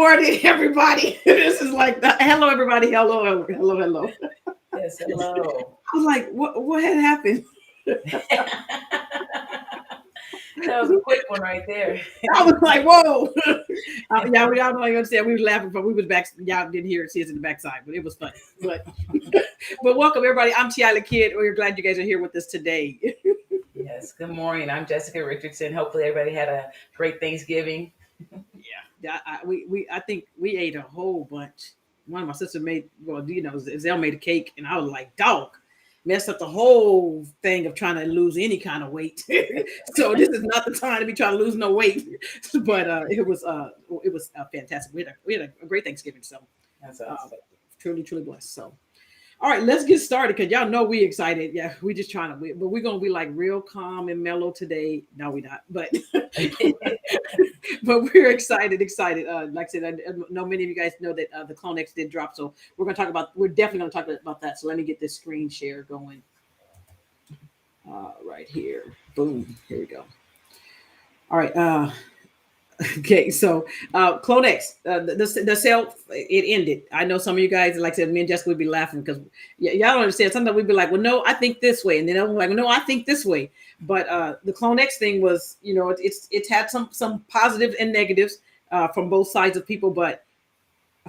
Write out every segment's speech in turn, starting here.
morning, everybody. This is like hello, everybody. Hello, hello, hello. Yes, hello. I was like, what had happened? That was a quick one right there. I was like, whoa. Yeah, we all know you understand. We were laughing, but we was back. Y'all didn't hear it, see us in the backside, but it was funny. But but welcome everybody. I'm Tiala Kid. We're glad you guys are here with us today. Yes, good morning. I'm Jessica Richardson. Hopefully everybody had a great Thanksgiving. Yeah, I think we ate a whole bunch. One of my sisters made, well, Zell made a cake, and I was like, dog, messed up the whole thing of trying to lose any kind of weight. So this is not the time to be trying to lose no weight. But it was fantastic. We had a great Thanksgiving, so That's awesome. truly blessed. So. All right, let's get started because y'all know we excited. Yeah, we just trying to, but we're gonna be like real calm and mellow today. No, we're not, but but we're excited. Like I said, I know many of you guys know that the Clonex did drop, so we're definitely gonna talk about that. So let me get this screen share going. Right here, boom, here we go. All right, okay, so Clonex, the sale, it ended. I know some of you guys, like I said, me and Jessica would be laughing because y'all don't understand. Sometimes we'd be like, well, no, I think this way. And then I'm like, no, I think this way. But the Clonex thing was, it's had some positives and negatives from both sides of people. But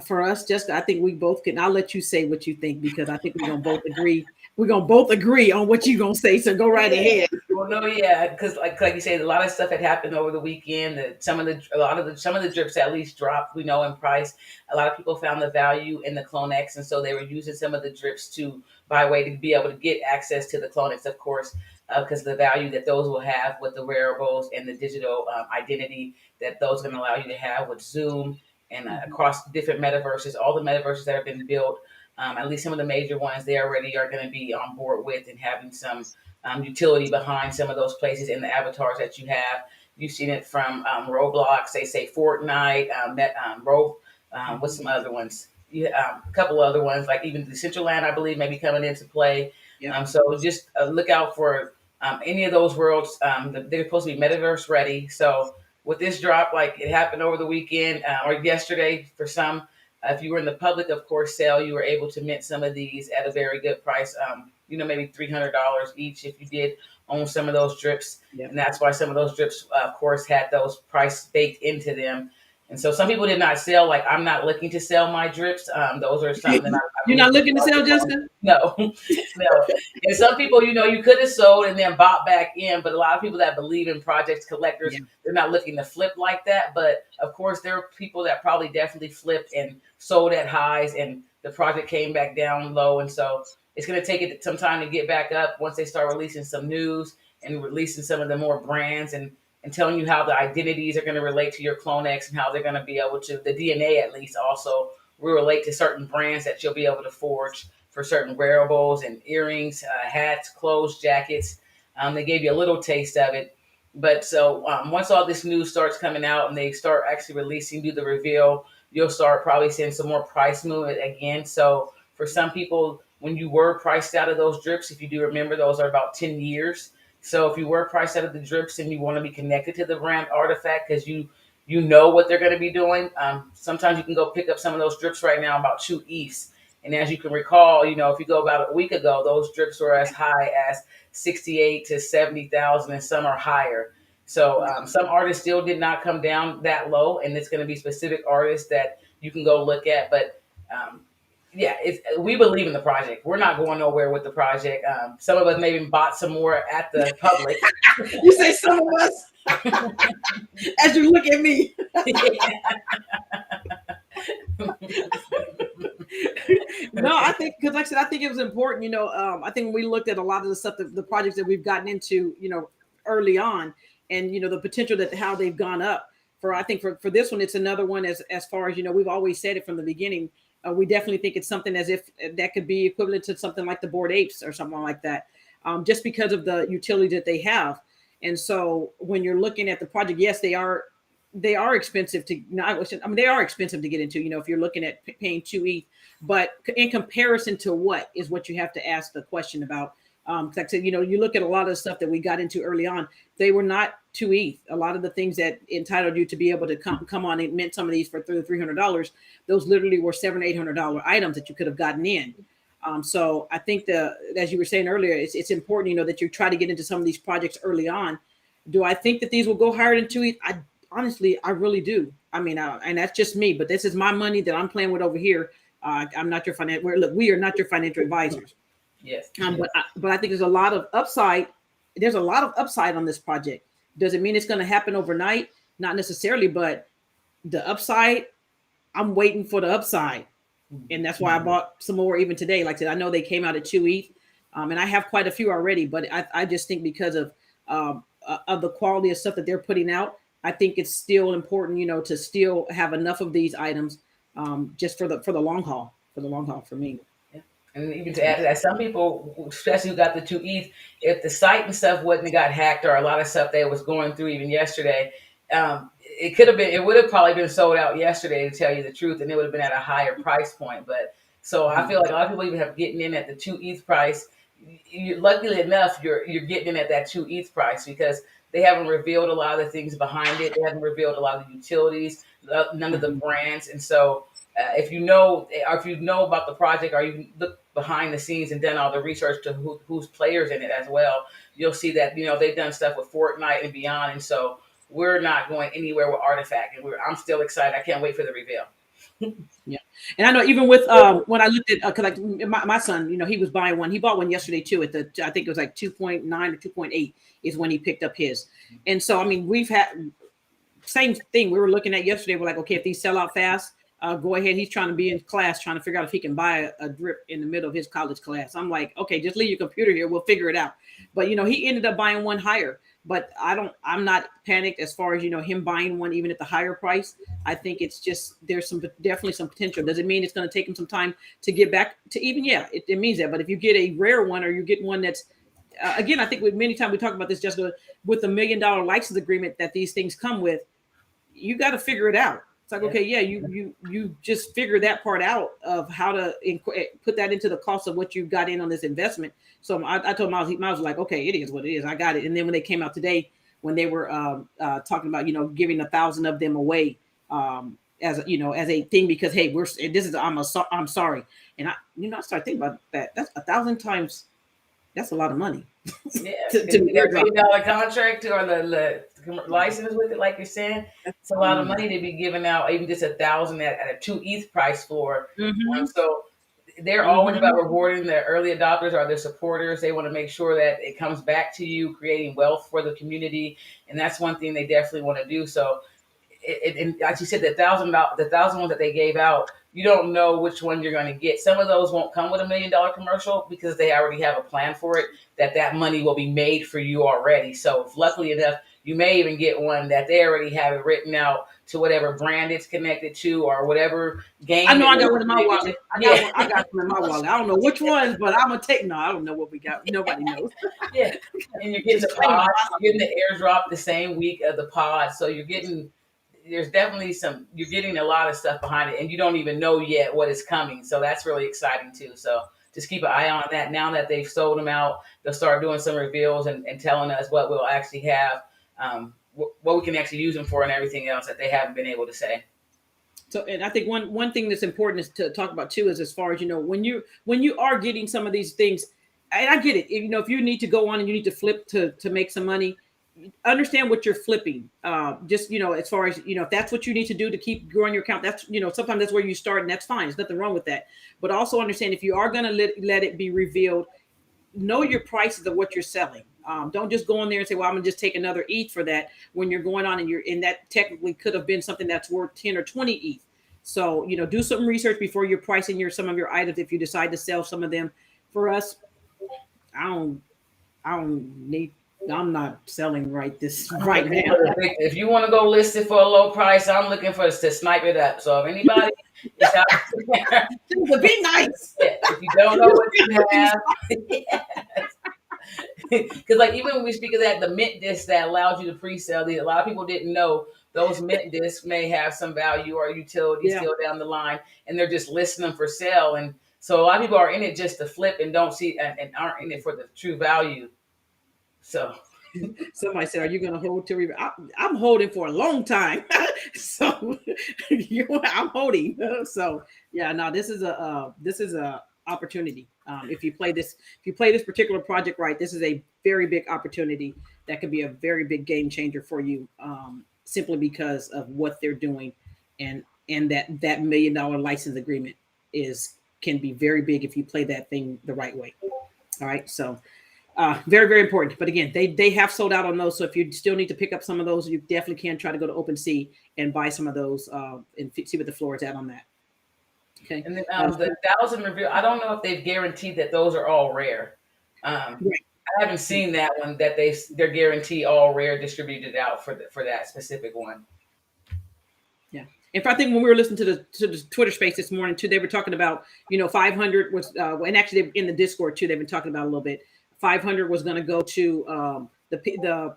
for us, Jessica, I think we both can. I'll let you say what you think because I think we're gonna both agree. We're gonna both agree on what you're gonna say. So go right ahead. Well, no, yeah, because like you said, a lot of stuff had happened over the weekend. Some of the drips at least dropped. We know in price. A lot of people found the value in the Clonex, and so they were using some of the drips by way to be able to get access to the Clonex, of course, because of the value that those will have with the wearables and the digital identity that those are going to allow you to have with Zoom and across different metaverses, all the metaverses that have been built. At least some of the major ones they already are going to be on board with and having some utility behind some of those places in the avatars that you have. You've seen it from Roblox, they say Fortnite, what's some other ones? A couple other ones, like even Decentraland, I believe, may be coming into play. Yeah. So just look out for any of those worlds. They're supposed to be metaverse ready. So with this drop, like it happened over the weekend or yesterday for some, if you were in the public, of course, sale, you were able to mint some of these at a very good price. Maybe $300 each if you did own some of those drips. Yep. And that's why some of those drips, of course, had those price baked into them. And so some people did not sell. Like I'm not looking to sell my drips. Those are something that You're not looking to sell, Jessica? No, no. And some people, you could have sold and then bought back in. But a lot of people that believe in projects, collectors, they're not looking to flip like that. But of course, there are people that probably definitely flipped and sold at highs, and the project came back down low. And so it's going to take it some time to get back up once they start releasing some news and releasing some of the more brands and telling you how the identities are going to relate to your Clonex and how they're going to be able to, the DNA at least also, will relate to certain brands that you'll be able to forge for certain wearables and earrings, hats, clothes, jackets. They gave you a little taste of it. But so once all this news starts coming out and they start actually do the reveal, you'll start probably seeing some more price movement again. So for some people, when you were priced out of those drips, if you do remember, those are about 10 years. So if you were priced out of the drips and you want to be connected to the brand artifact because you know what they're going to be doing, sometimes you can go pick up some of those drips right now about 2 ETHs. And as you can recall, if you go about a week ago, those drips were as high as 68 to 70,000 and some are higher. So some artists still did not come down that low, and it's going to be specific artists that you can go look at. But we believe in the project. We're not going nowhere with the project. Some of us maybe bought some more at the public. You say some of us as you look at me. No, I think because, like I said, I think it was important. I think when we looked at a lot of the stuff, the projects that we've gotten into, early on, and the potential that how they've gone up. I think for this one, it's another one as far as we've always said it from the beginning. We definitely think it's something as if that could be equivalent to something like the Bored Apes or something like that, just because of the utility that they have. And so when you're looking at the project, yes, they are expensive to. They are expensive to get into. If you're looking at paying 2 ETH, but in comparison to what you have to ask the question about. Like I said, you look at a lot of the stuff that we got into early on, they were not 2 ETH. A lot of the things that entitled you to be able to come on and mint some of these for $300, those literally were $700-800 items that you could have gotten in. So I think as you were saying earlier, it's important, that you try to get into some of these projects early on. Do I think that these will go higher than 2 ETH? Honestly, I really do. I mean, and that's just me, but this is my money that I'm playing with over here. I'm not your we are not your financial advisors. Yes. But I think there's a lot of upside. There's a lot of upside on this project. Does it mean it's going to happen overnight? Not necessarily, but the upside, I'm waiting for the upside. And that's why I bought some more even today. Like I said, I know they came out at 2 ETH, and I have quite a few already, but I just think because of the quality of stuff that they're putting out, I think it's still important, to still have enough of these items, just for the long haul, for me. And even to add to that, some people, especially who got the 2 ETH, if the site and stuff wouldn't have got hacked or a lot of stuff that was going through even yesterday, it would have probably been sold out yesterday, to tell you the truth, and it would have been at a higher price point. But so I feel like a lot of people even have getting in at the 2 ETH price. Luckily enough, you're getting in at that 2 ETH price because they haven't revealed a lot of the things behind it. They haven't revealed a lot of the utilities, none of the brands, and so. If you know about the project, or you look behind the scenes and done all the research to who's players in it as well, you'll see that they've done stuff with Fortnite and beyond, and so we're not going anywhere with Artifact, and I'm still excited. I can't wait for the reveal. Yeah, and I know even with when I looked at because like my son, he was buying one. He bought one yesterday too. I think it was like 2.9 or 2.8 is when he picked up his, and so I mean we've had same thing. We were looking at yesterday. We're like, okay, if these sell out fast. Go ahead. He's trying to be in class, trying to figure out if he can buy a drip in the middle of his college class. I'm like, okay, just leave your computer here. We'll figure it out. But, he ended up buying one higher. But I'm not panicked as far as, him buying one even at the higher price. I think it's just there's definitely some potential. Does it mean it's going to take him some time to get back to even? Yeah, it means that. But if you get a rare one or you get one that's, again, I think many times we talk about this, just with the $1 million license agreement that these things come with, you got to figure it out. It's like, okay, yeah, you just figure that part out of how to put that into the cost of what you got in on this investment. So I told Miles was like, okay, it is what it is. I got it. And then when they came out today, when they were talking about, giving 1,000 of them away as a thing, because, hey, I'm sorry. And I started thinking about that. That's 1,000 times. That's a lot of money. Yeah, to get a $1 million contract or the license with it, like you're saying, it's a lot of money to be giving out, even just 1,000 at a 2 ETH price for. So they're always about rewarding their early adopters or their supporters. They want to make sure that it comes back to you, creating wealth for the community, and that's one thing they definitely want to do. So, and like you said, the 1,000 ones that they gave out, you don't know which one you're going to get. Some of those won't come with $1 million commercial because they already have a plan for it, that money will be made for you already. So luckily enough, you may even get one that they already have it written out to whatever brand it's connected to or whatever game. I know I got one in my wallet. I got one in my wallet. I don't know which ones, but I'm going to take, no, I don't know what we got. Nobody knows. Yeah. And you're getting the pod, you're getting the airdrop the same week of the pod. So there's definitely you're getting a lot of stuff behind it and you don't even know yet what is coming. So that's really exciting too. So just keep an eye on that. Now that they've sold them out, they'll start doing some reveals and telling us what we'll actually have, what we can actually use them for and everything else that they haven't been able to say. So, and I think one thing that's important is to talk about too, is as far as, when you are getting some of these things, and I get it, if you need to go on and you need to flip to make some money, understand what you're flipping. Just, as far as, if that's what you need to do to keep growing your account, that's, sometimes that's where you start and that's fine. There's nothing wrong with that. But also understand if you are going to let it be revealed, know your prices of what you're selling. Don't just go in there and say, well, I'm gonna just take another ETH for that when you're going on and that technically could have been something that's worth 10 or 20 ETH. So, do some research before you're pricing some of your items. If you decide to sell some of them. For us, I'm not selling right now. If you want to go list it for a low price, I'm looking for us to snipe it up. So if anybody is out there, be nice. Yeah, if you don't know what you have, because like even when we speak of that, the mint disc that allows you to pre-sell these, a lot of people didn't know those mint discs may have some value or utility still down the line, and they're just listing them for sale. And So a lot of people are in it just to flip and don't see and aren't in it for the true value. So somebody said, "Are you going to hold till I'm holding for a long time." So I'm holding. So yeah, no, this is a opportunity. If you play this particular project right, this is a very big opportunity that could be a very big game changer for you, simply because of what they're doing, and that $1 million license agreement can be very big if you play that thing the right way. All right, so very, very important. But again, they have sold out on those. So if you still need to pick up some of those, you definitely can try to go to OpenSea and buy some of those, and see what the floor is at on that. Okay. And then the 1,000 reveal, I don't know if they've guaranteed that those are all rare. Right. I haven't seen that one that they're guaranteed all rare distributed out for that specific one. Yeah. In fact, I think when we were listening to the Twitter space this morning too, they were talking about 500 was, and actually in the Discord too, they've been talking about a little bit. 500 was going to go to the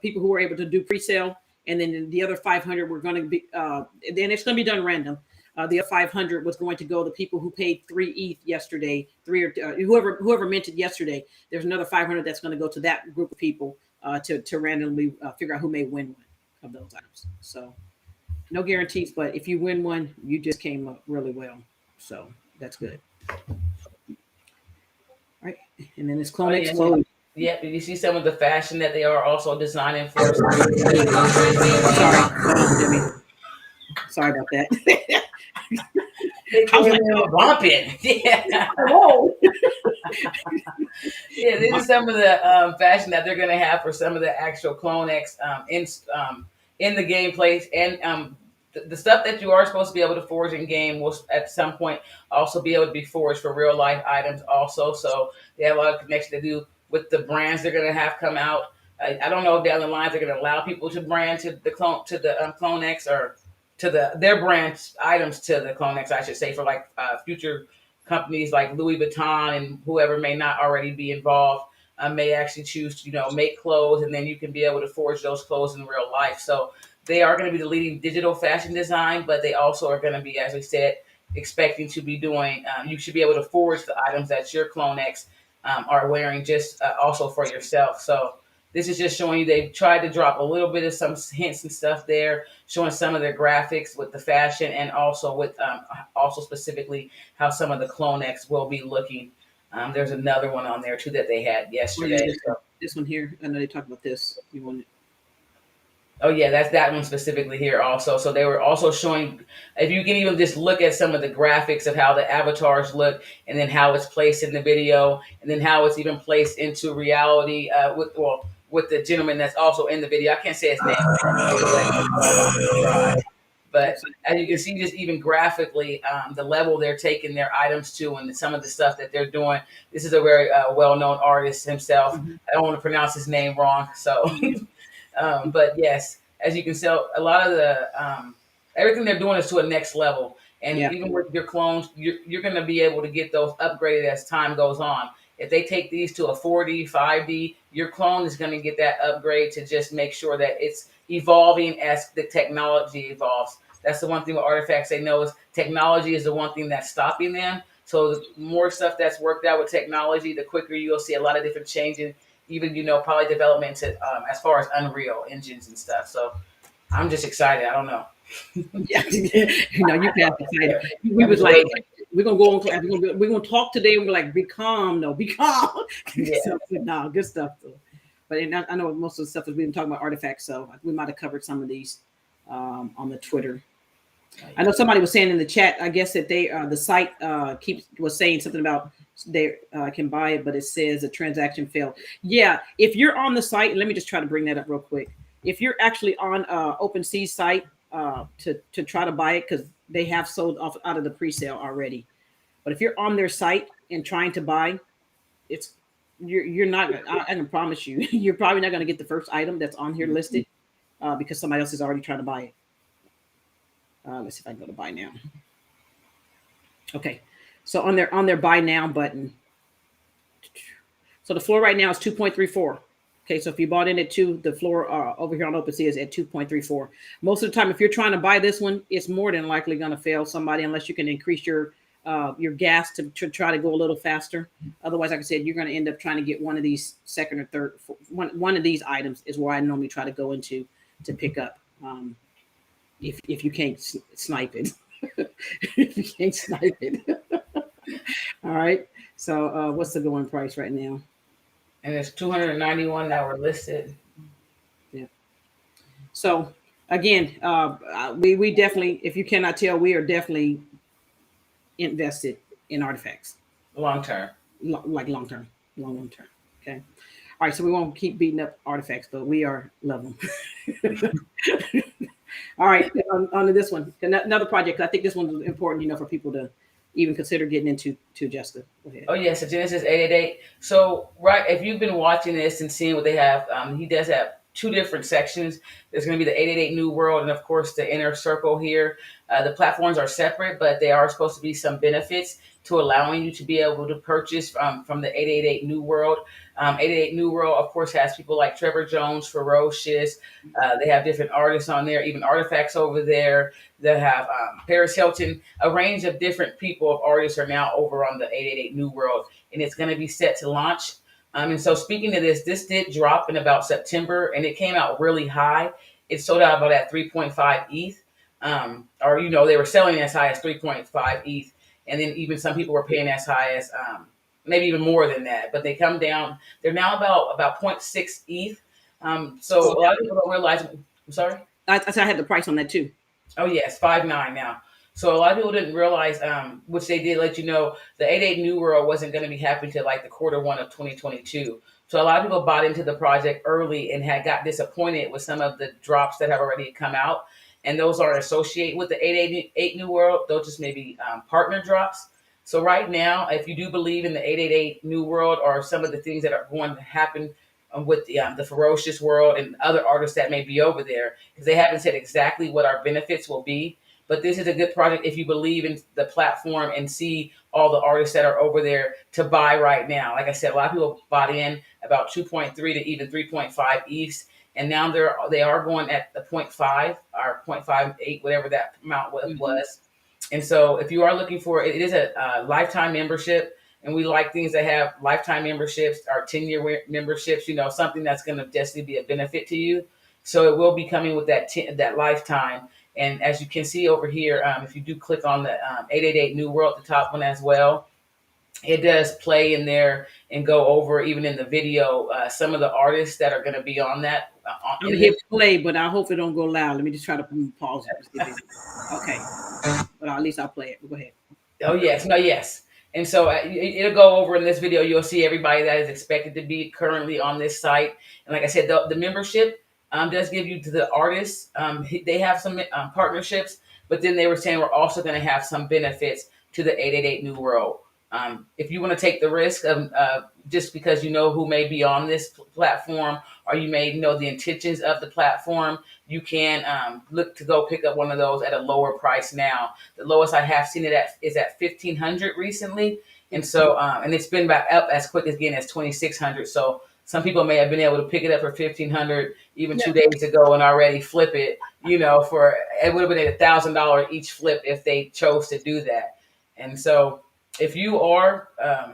people who were able to do pre-sale, and then the other 500 were going to be, then it's going to be done random. The other 500 was going to go to people who paid 3 ETH yesterday, whoever minted yesterday. There's another 500 that's going to go to that group of people to randomly figure out who may win one of those items. So no guarantees, but if you win one, you just came up really well. So that's good. All right, and then it's Clonex Clone. Yeah, did you see some of the fashion that they are also designing for? Sorry about that. I was like, bumping. Yeah. Whoa. Yeah, this is some of the fashion that they're going to have for some of the actual Clonex in the gameplay, and the stuff that you are supposed to be able to forge in game will at some point also be able to be forged for real life items also. So they have a lot of connection to do with the brands they're going to have come out. I don't know if down the line they're going to allow people to brand to the Clonex, or to their brand items to the Clonex, I should say, for like future companies like Louis Vuitton and whoever may not already be involved may actually choose to make clothes, and then you can be able to forge those clothes in real life. So they are going to be the leading digital fashion design, but they also are going to be, as we said, expecting to be doing. You should be able to forge the items that your Clonex are wearing, just also for yourself. So this is just showing you they've tried to drop a little bit of some hints and stuff there, showing some of their graphics with the fashion, and also with also specifically how some of the Clonex will be looking. There's another one on there too that they had yesterday. This one here, I know they talked about this. You want it? Oh yeah, that's that one specifically here also. So they were also showing, if you can even just look at some of the graphics of how the avatars look, and then how it's placed in the video, and then how it's even placed into reality with the gentleman that's also in the video. I can't say his name, but as you can see, just even graphically, the level they're taking their items to, and some of the stuff that they're doing. This is a very well-known artist himself. Mm-hmm. I don't want to pronounce his name wrong, so. But yes, as you can tell, a lot of the everything they're doing is to a next level. And even with your clones, you're going to be able to get those upgraded as time goes on. If they take these to a 4D, 5D, your clone is going to get that upgrade to just make sure that it's evolving as the technology evolves. That's the one thing with artifacts they know is technology is the one thing that's stopping them. So the more stuff that's worked out with technology, the quicker you'll see a lot of different changes. Even, probably development to as far as Unreal engines and stuff. So I'm just excited. I don't know. Yeah, you passed excited. We was like, we're gonna go on class. We're gonna talk today. And we're like, be calm, be calm. Yeah. So, no, good stuff though. But I know most of the stuff is we've been talking about artifacts, so we might have covered some of these on the Twitter. I know somebody was saying in the chat, I guess that they the site was saying something about they can buy it, but it says a transaction failed. Yeah, if you're on the site, and let me just try to bring that up real quick. If you're actually on OpenSea's site to try to buy it, because they have sold off out of the pre-sale already. But if you're on their site and trying to buy, you're not. I can promise you, you're probably not going to get the first item that's on here listed because somebody else is already trying to buy it. Let's see if I can go to buy now. Okay, so on their buy now button. So the floor right now is 2.34. Okay, so if you bought in at 2, the floor over here on OpenSea is at 2.34. Most of the time, if you're trying to buy this one, it's more than likely going to fail somebody unless you can increase your your gas to try to go a little faster. Otherwise, like I said, you're going to end up trying to get one of these second or third. One of these items is where I normally try to go into to pick up. If you can't snipe it, if you can't snipe it. All right. So what's the going price right now? And it's 291 that were listed. Yeah. So again, we definitely, if you cannot tell, we are definitely invested in artifacts. Long term. Like long term, long term. Okay. All right. So we won't keep beating up artifacts, but we are loving them. All right. On to this one, another project. I think this one's important, for people to even consider getting into. Jessica, go ahead. Oh yes, so Genesis 888. So right, if you've been watching this and seeing what they have, he does have two different sections. There's going to be the 888 New World and of course the Inner Circle here. The platforms are separate, but they are supposed to be some benefits to allowing you to be able to purchase from the 888 New World. 888 New World, of course, has people like Trevor Jones, Ferocious. They have different artists on there, even artifacts over there. They have Paris Hilton. A range of different people of artists are now over on the 888 New World, and it's going to be set to launch. And so speaking of this did drop in about September, and it came out really high. It sold out about at 3.5 ETH, or they were selling as high as 3.5 ETH, and then even some people were paying as high as maybe even more than that. But they come down. They're now about 0.6 ETH. So a lot of people don't realize. I'm sorry. I had the price on that too. Oh yes, 5.9 now. So a lot of people didn't realize, which they did let you know, the 8.8 New World wasn't going to be happening to like the Q1 of 2022. So a lot of people bought into the project early and got disappointed with some of the drops that have already come out. And those aren't associated with the 8.8 New World. Those just maybe partner drops. So right now, if you do believe in the 8.8 New World or some of the things that are going to happen with the Ferocious World and other artists that may be over there, because they haven't said exactly what our benefits will be. But this is a good project if you believe in the platform and see all the artists that are over there to buy right now. Like I said, a lot of people bought in about 2.3 to even 3.5 ETH, and now they are going at the 0.5 or 0.58, whatever that amount was. And so if you are looking for it, it is a lifetime membership. And we like things that have lifetime memberships or 10-year memberships, something that's going to definitely be a benefit to you. So it will be coming with that lifetime. And as you can see over here, if you do click on the 888 New World, the top one as well, it does play in there and go over, even in the video, some of the artists that are going to be on that. I'm going to hit play, but I hope it don't go loud. Let me just try to pause it. Okay. But at least I'll play it. Go ahead. Oh, yes. No, yes. And so it'll go over in this video. You'll see everybody that is expected to be currently on this site. And like I said, the membership does give you to the artists. They have some partnerships, but then they were saying we're also going to have some benefits to the 888 New World. If you want to take the risk of just because you know who may be on this platform, or you may know the intentions of the platform, you can look to go pick up one of those at a lower price now. The lowest I have seen it at is at 1,500 recently. And so, and it's been back up as quick again as 2,600. So some people may have been able to pick it up for 1,500 even 2 days ago and already flip it, for, it would have been $1,000 each flip if they chose to do that. And so if you are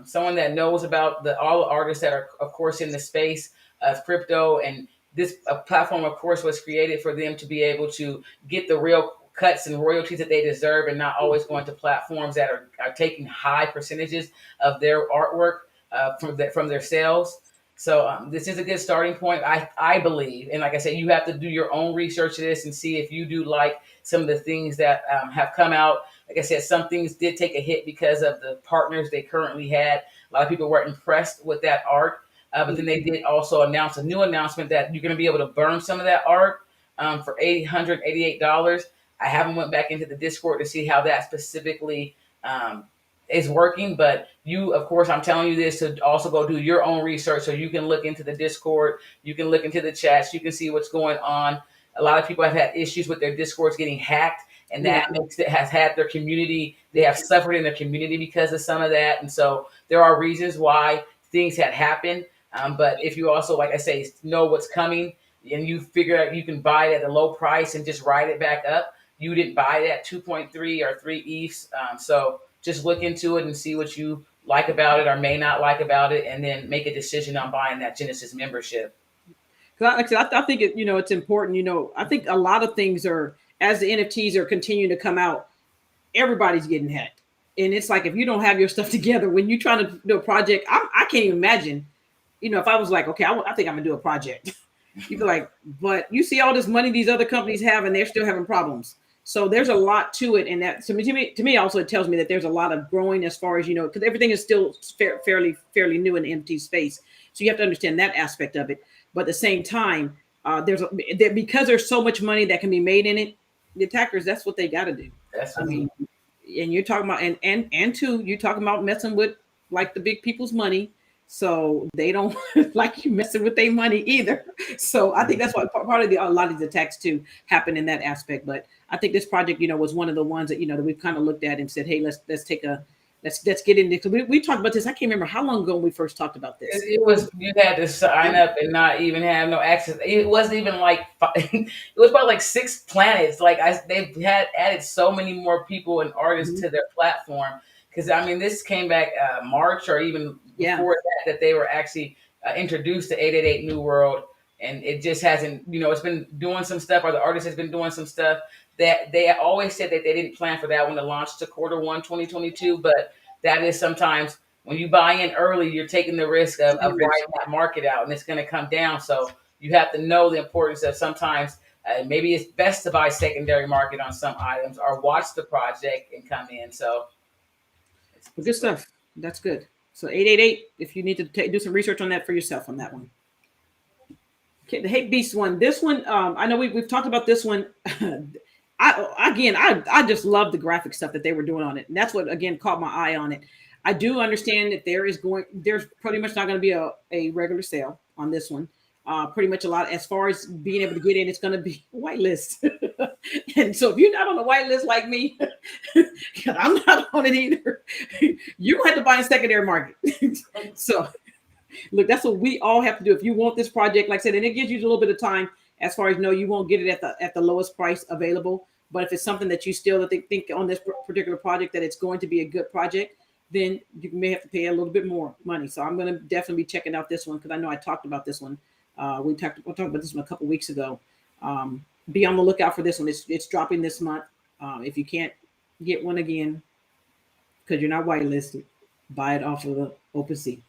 someone that knows about all the artists that are, of course, in the space of crypto, and this platform, of course, was created for them to be able to get the real cuts and royalties that they deserve, and not always going to platforms that are taking high percentages of their artwork from their sales. So this is a good starting point, I believe. And like I said, you have to do your own research of this and see if you do like some of the things that have come out. Like I said, some things did take a hit because of the partners they currently had. A lot of people weren't impressed with that art. But then they did also announce a new announcement that you're going to be able to burn some of that art for $888. I haven't went back into the Discord to see how that specifically is working. But you, of course, I'm telling you this to also go do your own research so you can look into the Discord. You can look into the chats. You can see what's going on. A lot of people have had issues with their Discords getting hacked. And that has had their community, they have suffered in their community because of some of that. And so there are reasons why things had happened. But if you also, like I say, know what's coming and you figure out you can buy it at a low price and just ride it back up, you didn't buy it at 2.3 or 3 ETHs. So just look into it and see what you like about it or may not like about it, and then make a decision on buying that Genesis membership. I think it's important. I think a lot of things are, as the NFTs are continuing to come out, everybody's getting hacked. And it's like, if you don't have your stuff together when you're trying to do a project, I can't even imagine, if I was like, okay, I think I'm gonna do a project. You feel like, but you see all this money these other companies have, and they're still having problems. So there's a lot to it, and that to me also it tells me that there's a lot of growing as far as because everything is still fairly new in the NFT space. So you have to understand that aspect of it. But at the same time, because there's so much money that can be made in it, the attackers, that's what they got to do. That's I mean, and you're talking about, and two, you're talking about messing with like the big people's money. So they don't like you messing with their money either. So I think that's why part of a lot of these attacks too happen in that aspect. But I think this project, was one of the ones that that we've kind of looked at and said, hey, let's get into this. We talked about this. I can't remember how long ago we first talked about this. It was, you had to sign up and not even have no access. It wasn't even like it was about like 6 planets. Like they've had added so many more people and artists to their platform. Because I mean, this came back March or even before that they were actually introduced to 888 New World, and it just hasn't. It's been doing some stuff, or the artist has been doing some stuff that they always said that they didn't plan for that one to launch to Q1 2022. But that is sometimes when you buy in early, you're taking the risk of riding that market out, and it's going to come down. So you have to know the importance of sometimes. Maybe it's best to buy secondary market on some items, or watch the project and come in. So. Good stuff. That's good. So 888, if you need to do some research on that for yourself on that one. Okay, the Hate Beast one. This one, I know we've talked about this one. I just love the graphic stuff that they were doing on it. And that's what, again, caught my eye on it. I do understand that there's pretty much not going to be a regular sale on this one. Pretty much a lot as far as being able to get in, it's going to be whitelist. And so if you're not on the whitelist like me, I'm not on it either. You have to buy in secondary market. So look, that's what we all have to do. If you want this project, like I said, and it gives you a little bit of time as far as you won't get it at the lowest price available. But if it's something that you still think on this particular project that it's going to be a good project, then you may have to pay a little bit more money. So I'm going to definitely be checking out this one, because I know I talked about this one. We talked about this one a couple weeks ago. Be on the lookout for this one. It's dropping this month. If you can't get one again because you're not whitelisted, buy it off of the OpenSea.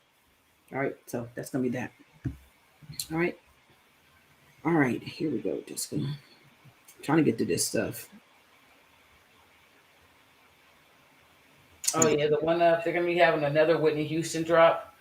All right, so that's gonna be that. All right. Here we go. Just trying to get to this stuff. Oh yeah, the one they're gonna be having another Whitney Houston drop.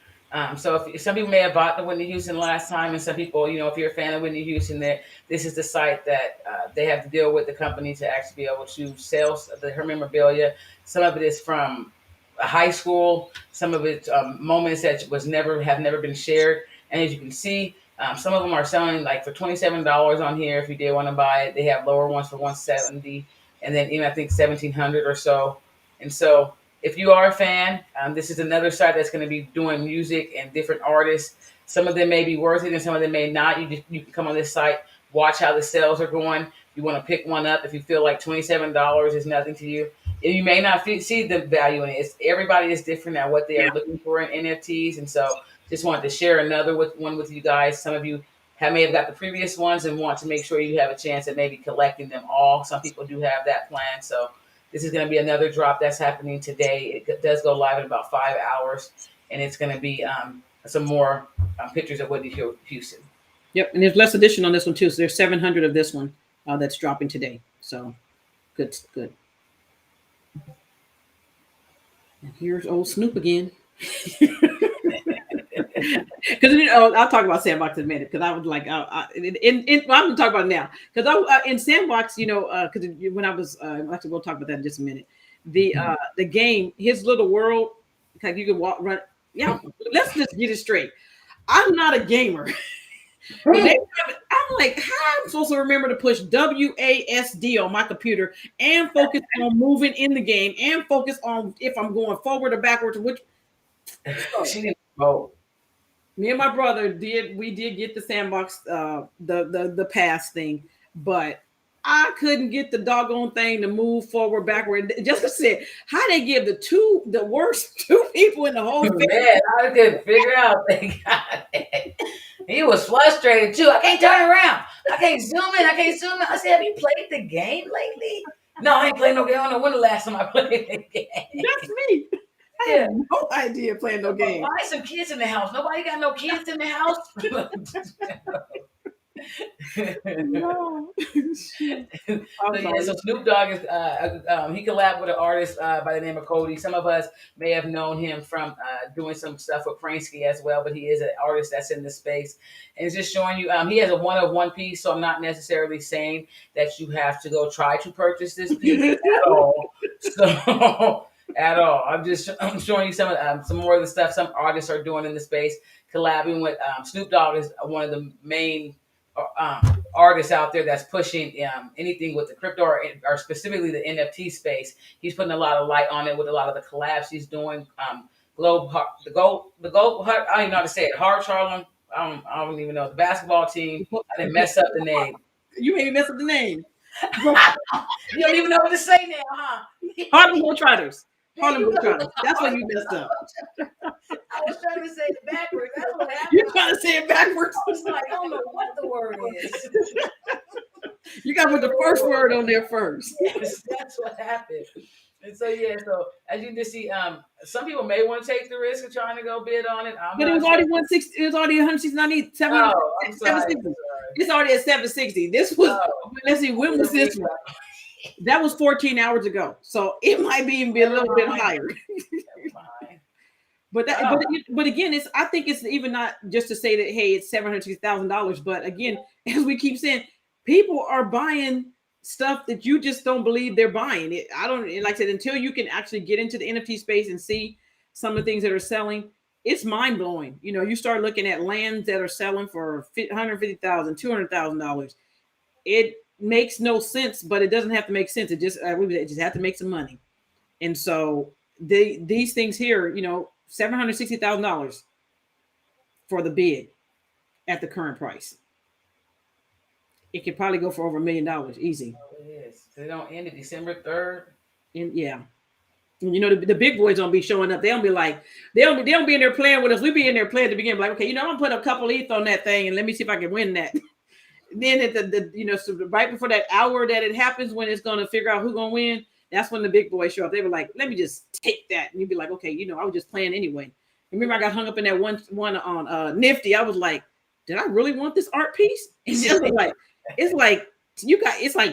So if some people may have bought the Whitney Houston last time, and some people, if you're a fan of Whitney Houston, this is the site that they have to deal with the company to actually be able to sell her memorabilia. Some of it is from high school. Some of it moments that have never been shared. And as you can see, some of them are selling like for $27 on here. If you did want to buy it, they have lower ones for $170, and then even I think $1,700 or so. And so, if you are a fan, this is another site that's going to be doing music and different artists. Some of them may be worth it and some of them may not. You can come on this site, watch how the sales are going. You want to pick one up if you feel like $27 is nothing to you. And you may not see the value in it. Everybody is different at what they are looking for in NFTs. And so just wanted to share another one with you guys. Some of you may have got the previous ones and want to make sure you have a chance at maybe collecting them all. Some people do have that plan. So this is going to be another drop that's happening today. It does go live in about 5 hours, and it's going to be some more pictures of Whitney Houston. Yep, and there's less edition on this one too. So there's 700 of this one that's dropping today. So good. And here's old Snoop again. Because I'll talk about Sandbox in a minute, because I was like, I'm going to talk about it now, because in Sandbox, because when I was actually we'll talk about that in just a minute. The game, his little world, like you can run. Yeah, let's just get it straight. I'm not a gamer. I'm like, how am I supposed to remember to push WASD on my computer and focus on moving in the game and focus on if I'm going forward or backwards, which. She didn't vote. Me and my brother did get the Sandbox, the pass thing, but I couldn't get the doggone thing to move forward, backward. Jessica said, "How they give the worst two people in the whole Man, family?" I couldn't figure out. They got it. He was frustrated too. I can't turn around. I can't zoom in. I can't zoom in. I said, "Have you played the game lately?" No, I ain't played no game. I don't know when the last time I played the game. That's me. I Yeah. have no idea playing no game. Why some kids in the house? Nobody got no kids in the house. No. So Snoop Dogg is he collabed with an artist by the name of Cody. Some of us may have known him from doing some stuff with Pransky as well, but he is an artist that's in the space, and it's just showing you he has a one of one piece. So I'm not necessarily saying that you have to go try to purchase this piece at all. So at all, I'm showing you some more of the stuff some artists are doing in the space. Collabing with Snoop Dogg is one of the main artists out there that's pushing anything with the crypto or specifically the NFT space. He's putting a lot of light on it with a lot of the collabs he's doing. The gold. I don't even know how to say it. Hard Charlem. I don't even know the basketball team. I didn't mess up the name. You made me mess up the name. You don't even know what to say now, huh? Harlem Globetrotters. Harlem Globetrotters. That's what you messed up. I was trying to say it backwards. That's what happened. You're trying to say it backwards. I was like, I don't know what the word is. You got to put the first word on there first. Yes, that's what happened. And so so as you can see, some people may want to take the risk of trying to go bid on it. But it was already 160. It was already 169. 760. It's already at 760. This was. Let's see. When was this one? That was 14 hours ago. So it might be even be a little bit higher. But again, I think it's even not just to say that, hey, it's $760,000. But again, as we keep saying, people are buying stuff that you just don't believe they're buying. Like I said, until you can actually get into the NFT space and see some of the things that are selling, it's mind blowing. You start looking at lands that are selling for $150,000, $200,000. It makes no sense, but it doesn't have to make sense. It just have to make some money. And so these things here, $760,000 for the bid at the current price. It could probably go for over $1 million easy. It is. They don't end it December 3rd. And yeah. And the big boys don't be showing up. They don't be like, they don't be in there playing with us. We be in there playing at the beginning, like, okay, I'm gonna put a couple ETH on that thing and let me see if I can win that. Then at so right before that hour that it happens, when it's gonna figure out who's gonna win, that's when the big boys show up. They were like, let me just take that. And you'd be like, okay, I was just playing anyway. Remember, I got hung up in that one on Nifty. I was like, did I really want this art piece? And it's like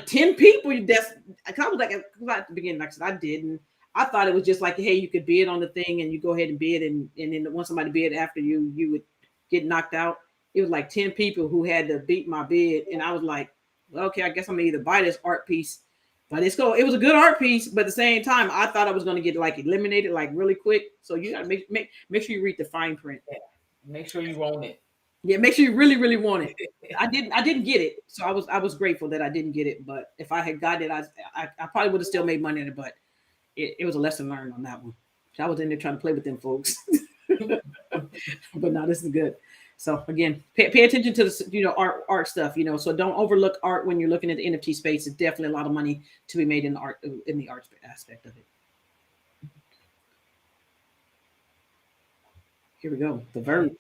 10 people. I was like at the beginning, like I said, I didn't. I thought it was just like, hey, you could bid on the thing and you go ahead and bid, and then once somebody bid after you would get knocked out. It was like 10 people who had to beat my bid, and I was like, well, okay, I guess I'm gonna either buy this art piece. But it was a good art piece, but at the same time, I thought I was gonna get like eliminated like really quick. So you gotta make sure you read the fine print. Yeah. Make sure you want it. Yeah, make sure you really, really want it. I didn't get it, so I was grateful that I didn't get it. But if I had got it, I probably would have still made money in it. But it was a lesson learned on that one. I was in there trying to play with them folks. But no, this is good. So again, pay attention to the art stuff. So don't overlook art when you're looking at the NFT space. It's definitely a lot of money to be made in the art aspect of it. Here we go. The Verb.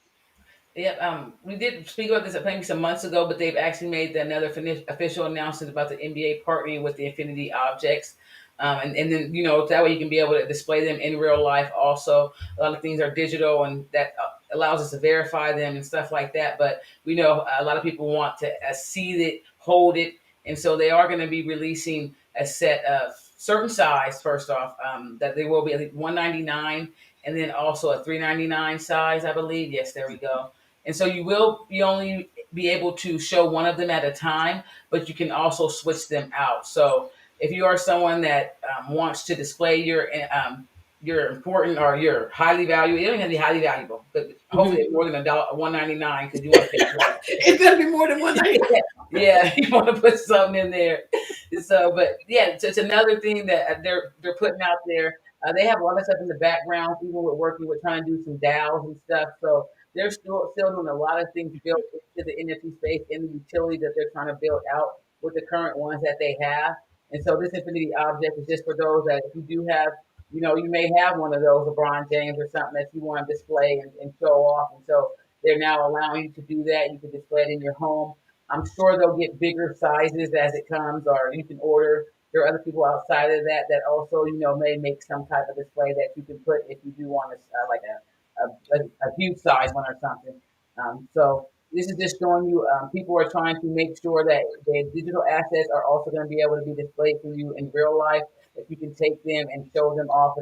Yeah, we did speak about this maybe some months ago, but they've actually made another official announcement about the NBA partnering with the Infinity Objects. And then, that way you can be able to display them in real life. Also, a lot of things are digital, and that allows us to verify them and stuff like that. But we know a lot of people want to see it, hold it. And so they are going to be releasing a set of certain size, first off, that they will be at $199 and then also a $399 size, I believe. Yes, there we go. And so you will only be able to show one of them at a time, but you can also switch them out. So if you are someone that wants to display your important or your highly valuable, it don't have to be highly valuable, but hopefully it's more than $199 because you want to pay for it. It's gonna be more than $199. Yeah, you want to put something in there. So, but yeah, so it's another thing that they're putting out there. They have a lot of stuff in the background, even with working with trying to do some DAOs and stuff. So they're still doing a lot of things built into the NFT space and the utility that they're trying to build out with the current ones that they have. And so this infinity object is just for those that if you do have, you may have one of those LeBron James or something that you want to display and show off. And so they're now allowing you to do that. You can display it in your home. I'm sure they'll get bigger sizes as it comes, or you can order. There are other people outside of that that also, may make some type of display that you can put if you do want to, like a huge size one or something. So this is just showing you people are trying to make sure that their digital assets are also going to be able to be displayed for you in real life, that you can take them and show them off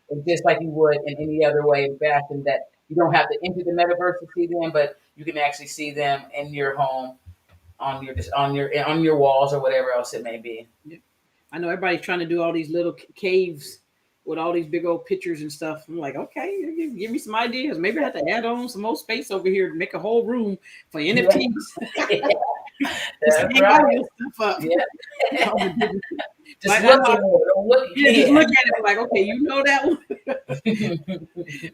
and just like you would in any other way and fashion, that you don't have to enter the metaverse to see them, but you can actually see them in your home on your walls or whatever else it may be. I know everybody's trying to do all these little caves with all these big old pictures and stuff. I'm like, okay, give me some ideas. Maybe I have to add on some more space over here to make a whole room for NFTs. Yeah. That's right. Stuff up. Yeah. Just look at it. Like, okay, you know that one.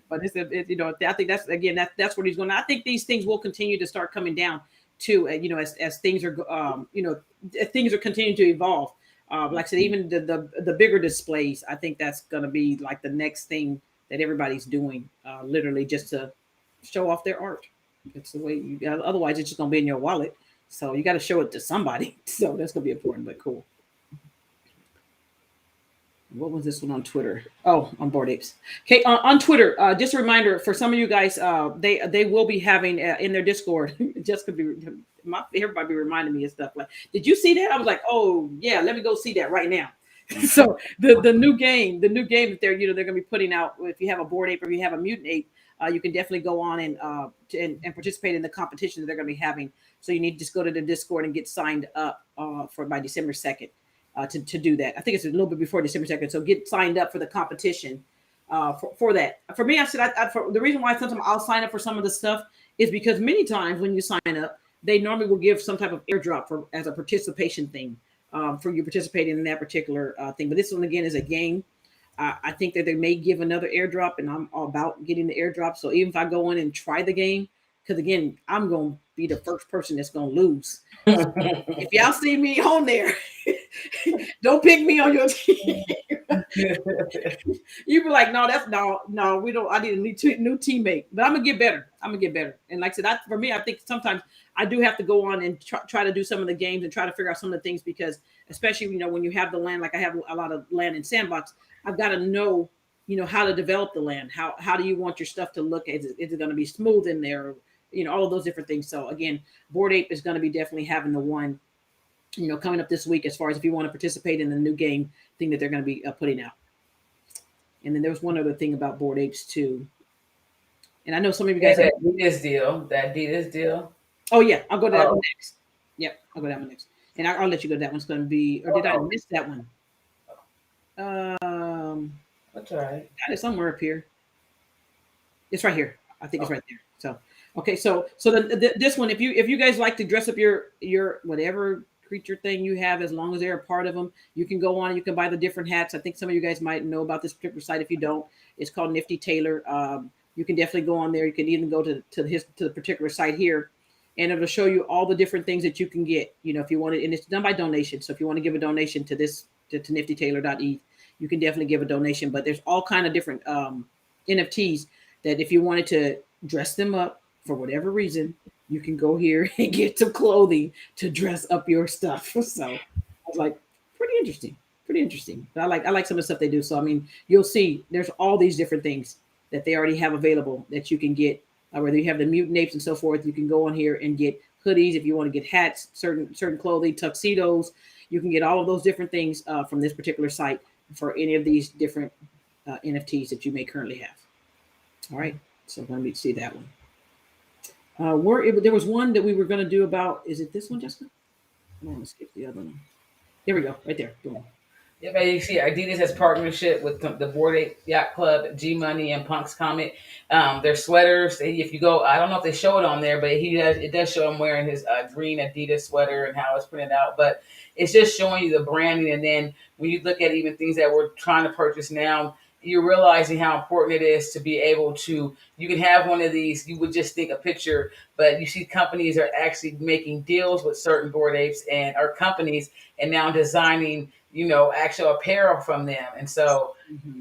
But it's I think that's what he's going to. I think these things will continue to start coming down too. As things are things are continuing to evolve. Like I said, even the bigger displays, I think that's going to be like the next thing that everybody's doing, literally just to show off their art. It's the way otherwise it's just going to be in your wallet. So you got to show it to somebody. So that's going to be important, but cool. What was this one on Twitter? Oh, on Bored Apes. Okay, on Twitter, just a reminder for some of you guys, they will be having in their Discord. Just could be everybody be reminding me of stuff like, did you see that? I was like, oh yeah, let me go see that right now. So the new game that they're going to be putting out. If you have a Bored Ape or you have a Mutant Ape, you can definitely go on and participate in the competition that they're going to be having. So you need to just go to the Discord and get signed up for by December 2nd. To do that. I think it's a little bit before December 2nd. So get signed up for the competition for that. For me, I said for the reason why sometimes I'll sign up for some of the stuff is because many times when you sign up, they normally will give some type of airdrop as a participation thing for you participating in that particular thing. But this one, again, is a game. I think that they may give another airdrop, and I'm all about getting the airdrop. So even if I go in and try the game, because again, I'm going to be the first person that's going to lose. So if y'all see me on there, don't pick me on your team. You be like, no, we don't. I need a new teammate, but I'm gonna get better. And like I said, for me, I think sometimes I do have to go on and try to do some of the games and try to figure out some of the things because, especially when you have the land, like I have a lot of land in Sandbox, I've got to know how to develop the land. How do you want your stuff to look? Is it going to be smooth in there? All of those different things. So again, Bored Ape is going to be definitely having the one, coming up this week as far as if you want to participate in the new game thing that they're going to be putting out. And then there was one other thing about Bored Apes too. And I know some of you guys that Adidas deal. Oh yeah, I'll go to that one next. Yep, I'll go to that one next. And I'll let you go. That one's going to be, or did I miss that one? That's all right. Got it somewhere up here. It's right here. I think it's right there. So okay, so this one, if you guys like to dress up your whatever creature thing you have, as long as they're a part of them, you can go on. You can buy the different hats. I think some of you guys might know about this particular site. If you don't, it's called Nifty Tailor. You can definitely go on there. You can even go to the particular site here, and it'll show you all the different things that you can get. If you want it, and it's done by donation. So if you want to give a donation to this to niftytailor.eth, you can definitely give a donation. But there's all kind of different NFTs that if you wanted to dress them up for whatever reason, you can go here and get some clothing to dress up your stuff. So I was like, pretty interesting. But I like some of the stuff they do. So I mean, you'll see there's all these different things that they already have available that you can get. Whether you have the mutant apes and so forth, you can go on here and get hoodies. If you want to get hats, certain clothing, tuxedos, you can get all of those different things from this particular site for any of these different NFTs that you may currently have. All right, so let me see that one. There was one that we were going to do about. Is it this one, Jessica? I'm going to skip the other one. Here we go, right there. Boom. Yeah, but you see, Adidas has partnership with the Bored Ape Yacht Club, G Money, and Punk's Comet. Their sweaters. If you go, I don't know if they show it on there, but it does show him wearing his green Adidas sweater and how it's printed out. But it's just showing you the branding. And then when you look at even things that we're trying to purchase now, you're realizing how important it is to be able to, you can have one of these, you would just think a picture, but you see companies are actually making deals with certain Bored Apes and or companies and now designing, actual apparel from them. And so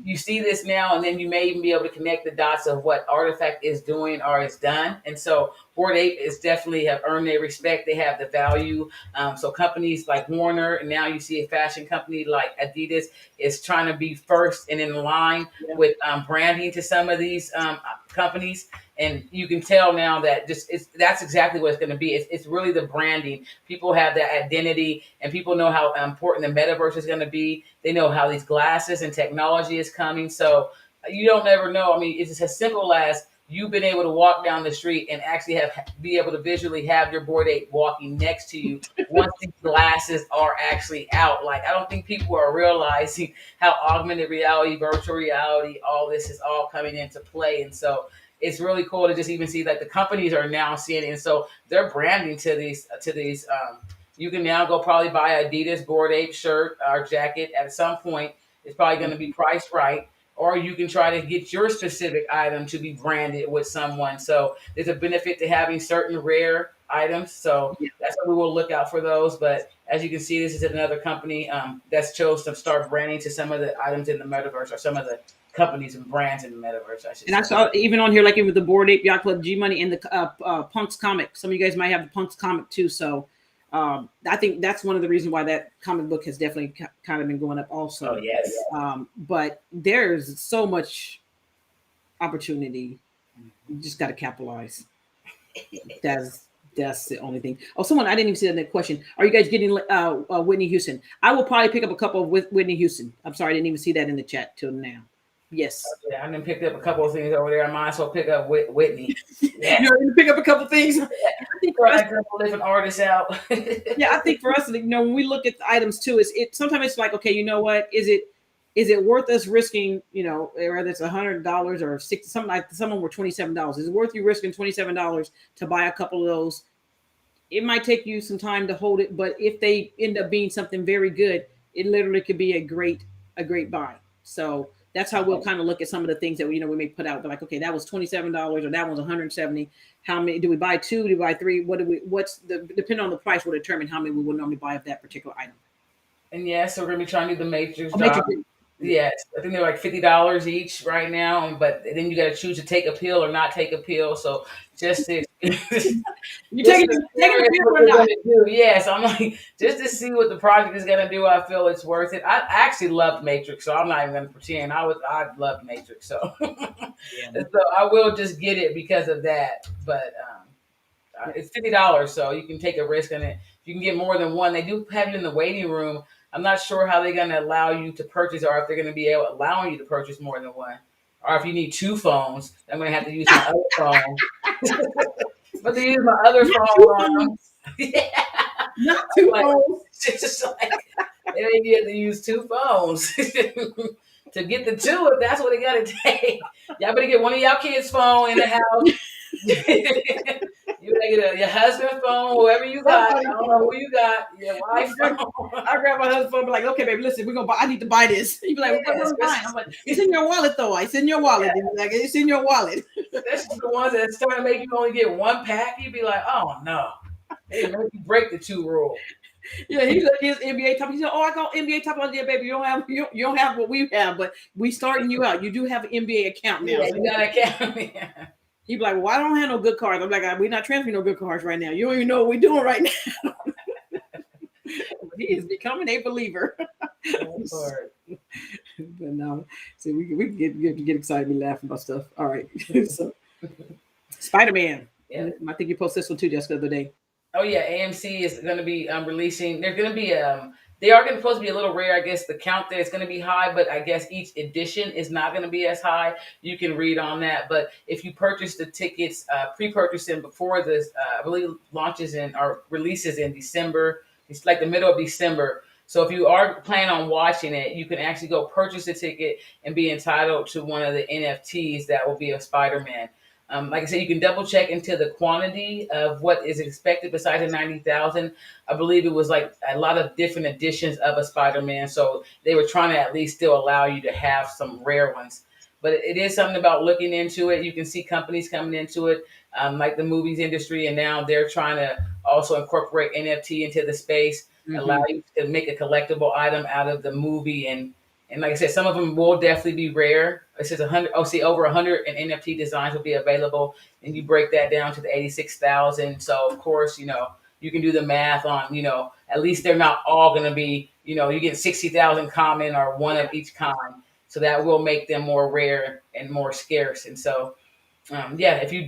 you see this now, and then you may even be able to connect the dots of what Artifact is doing or is done. And so Bored Ape is definitely have earned their respect. They have the value. So companies like Warner, and now you see a fashion company like Adidas is trying to be first and in line with branding to some of these companies. And you can tell now that that's exactly what it's going to be. It's really the branding. People have that identity, and people know how important the metaverse is going to be. They know how these glasses and technology is coming. So you don't ever know. I mean, it's as simple as you've been able to walk down the street and actually be able to visually have your Bored Ape walking next to you once these glasses are actually out. Like, I don't think people are realizing how augmented reality, virtual reality, all this is all coming into play. And so it's really cool to just even see that the companies are now seeing it. And so they're branding to these, you can now go probably buy a Adidas Bored Ape shirt or jacket at some point. It's probably going to be priced right. Or you can try to get your specific item to be branded with someone. So there's a benefit to having certain rare items. So that's why we will look out for those. But as you can see, this is another company that's chose to start branding to some of the items in the metaverse, or some of the companies and brands in the metaverse, I should say. I saw even on here, like with the Bored Ape Yacht Club, G Money, and the Punks comic. Some of you guys might have the Punks comic too. So I think that's one of the reasons why that comic book has definitely kind of been going up also. Oh, yes. But there's so much opportunity. You just got to capitalize. That's the only thing. Oh, someone, I didn't even see that question. Are you guys getting Whitney Houston? I will probably pick up a couple with Whitney Houston. I'm sorry, I didn't even see that in the chat till now. Yes. Yeah, I done picked up a couple of things over there. I might as well pick up Whitney. Yeah. You're going to pick up a couple of things. I think for us, different artists out. Yeah, I think for us, when we look at the items too, sometimes it's like, okay, you know what? Is it worth us risking? Whether it's $100 or $60, something like someone were $27. Is it worth you risking $27 to buy a couple of those? It might take you some time to hold it, but if they end up being something very good, it literally could be a great buy. So that's how we'll kind of look at some of the things that we may put out. But like, okay, that was $27 or that was $170. How many do we buy? 2? Do we buy 3? Depending on the price will determine how many we will normally buy of that particular item. And so we're gonna be trying to do the Matrix drop. Yes, I think they're like $50 each right now, but then you got to choose to take a pill or not take a pill. So just to you take a pill or not? Yes, I'm like, just to see what the project is gonna do. I feel it's worth it. I actually loved Matrix, so I'm not even gonna pretend. I loved Matrix, so so I will just get it because of that. But it's $50, so you can take a risk on it. You can get more than one. They do have you in the waiting room. I'm not sure how they're going to allow you to purchase, or if they're going to be allowing you to purchase more than one. Or if you need 2 phones, I'm going to have to use my other phone. But to use my other phone, not 2 phones. It's just like, they need to use 2 phones to get the 2, if that's what it got to take. Y'all better get one of y'all kids' phone in the house. You get your husband's phone, whoever you got. I don't know who you got. Your wife's phone. I grab my husband's phone and be like, okay, baby, listen, I need to buy this. He'd be like, what's mine? I'm like, it's in your wallet, though. It's in your wallet. Yeah. Like, it's in your wallet. That's the ones that's starting to make you only get 1 pack. You'd be like, oh, no. They make you break the 2 rule. Yeah, he's like his NBA top. He said, "Oh, I got NBA top on there, baby. You don't have what we have, but we starting you out. You do have an NBA account now. Yeah, so you got an account." Yeah. He'd be like, "Well, I don't have no good cards." I'm like, "We're not transferring no good cards right now. You don't even know what we're doing right now." He is becoming a believer. But no, see, we can get excited and laugh about stuff. All right, so Spider-Man. Yeah, I think you posted this one too, Jessica, the other day. Oh yeah, AMC is going to be releasing. They're going to be they are going to supposed to be a little rare. I guess the count there is going to be high, but I guess each edition is not going to be as high. You can read on that. But if you purchase the tickets, pre-purchase them before this, I believe launches or releases in December. It's like the middle of December. So if you are planning on watching it, you can actually go purchase a ticket and be entitled to one of the NFTs that will be a Spider-Man. Like I said, you can double check into the quantity of what is expected besides the 90,000. I believe it was like a lot of different editions of a Spider-Man. So they were trying to at least still allow you to have some rare ones. But it is something about looking into it. You can see companies coming into it, like the movies industry, and now they're trying to also incorporate NFT into the space, allow you to make a collectible item out of the movie. And like I said, some of them will definitely be rare. It says 100. Oh, see, over 100 NFT designs will be available, and you break that down to the 86,000. So of course, you can do the math on, at least they're not all going to be, you get 60,000 common or one of each kind. So that will make them more rare and more scarce. And so, yeah, if you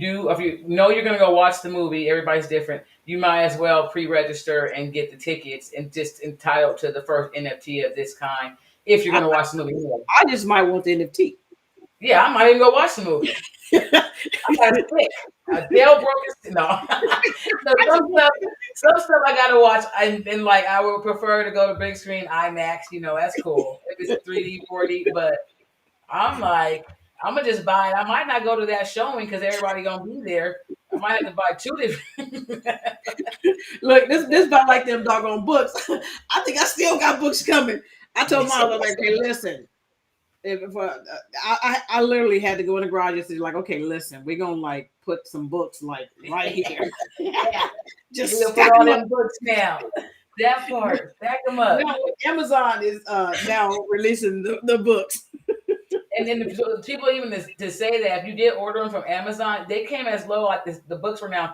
know you're going to go watch the movie, everybody's different. You might as well pre-register and get the tickets and just entitled to the first NFT of this kind if you're going to watch the movie. I just might want the NFT. Yeah, I might even go watch the movie. I got a stick. Dale broke his no. Some stuff I gotta watch, and like I would prefer to go to big screen IMAX. That's cool if it's 3D, 4D. But I'm like, I'm gonna just buy it. I might not go to that showing because everybody gonna be there. I might have to buy two different. Look, this about like them doggone books. I think I still got books coming. I told Mom, I was like, hey, listen. If I literally had to go in the garage and say, like, okay, listen, we're gonna like put some books like right here. Just put all them books now. That part, stack them up. Now, Amazon is now releasing the books. And then the people even to say that if you did order them from Amazon, they came as low like this. The books were now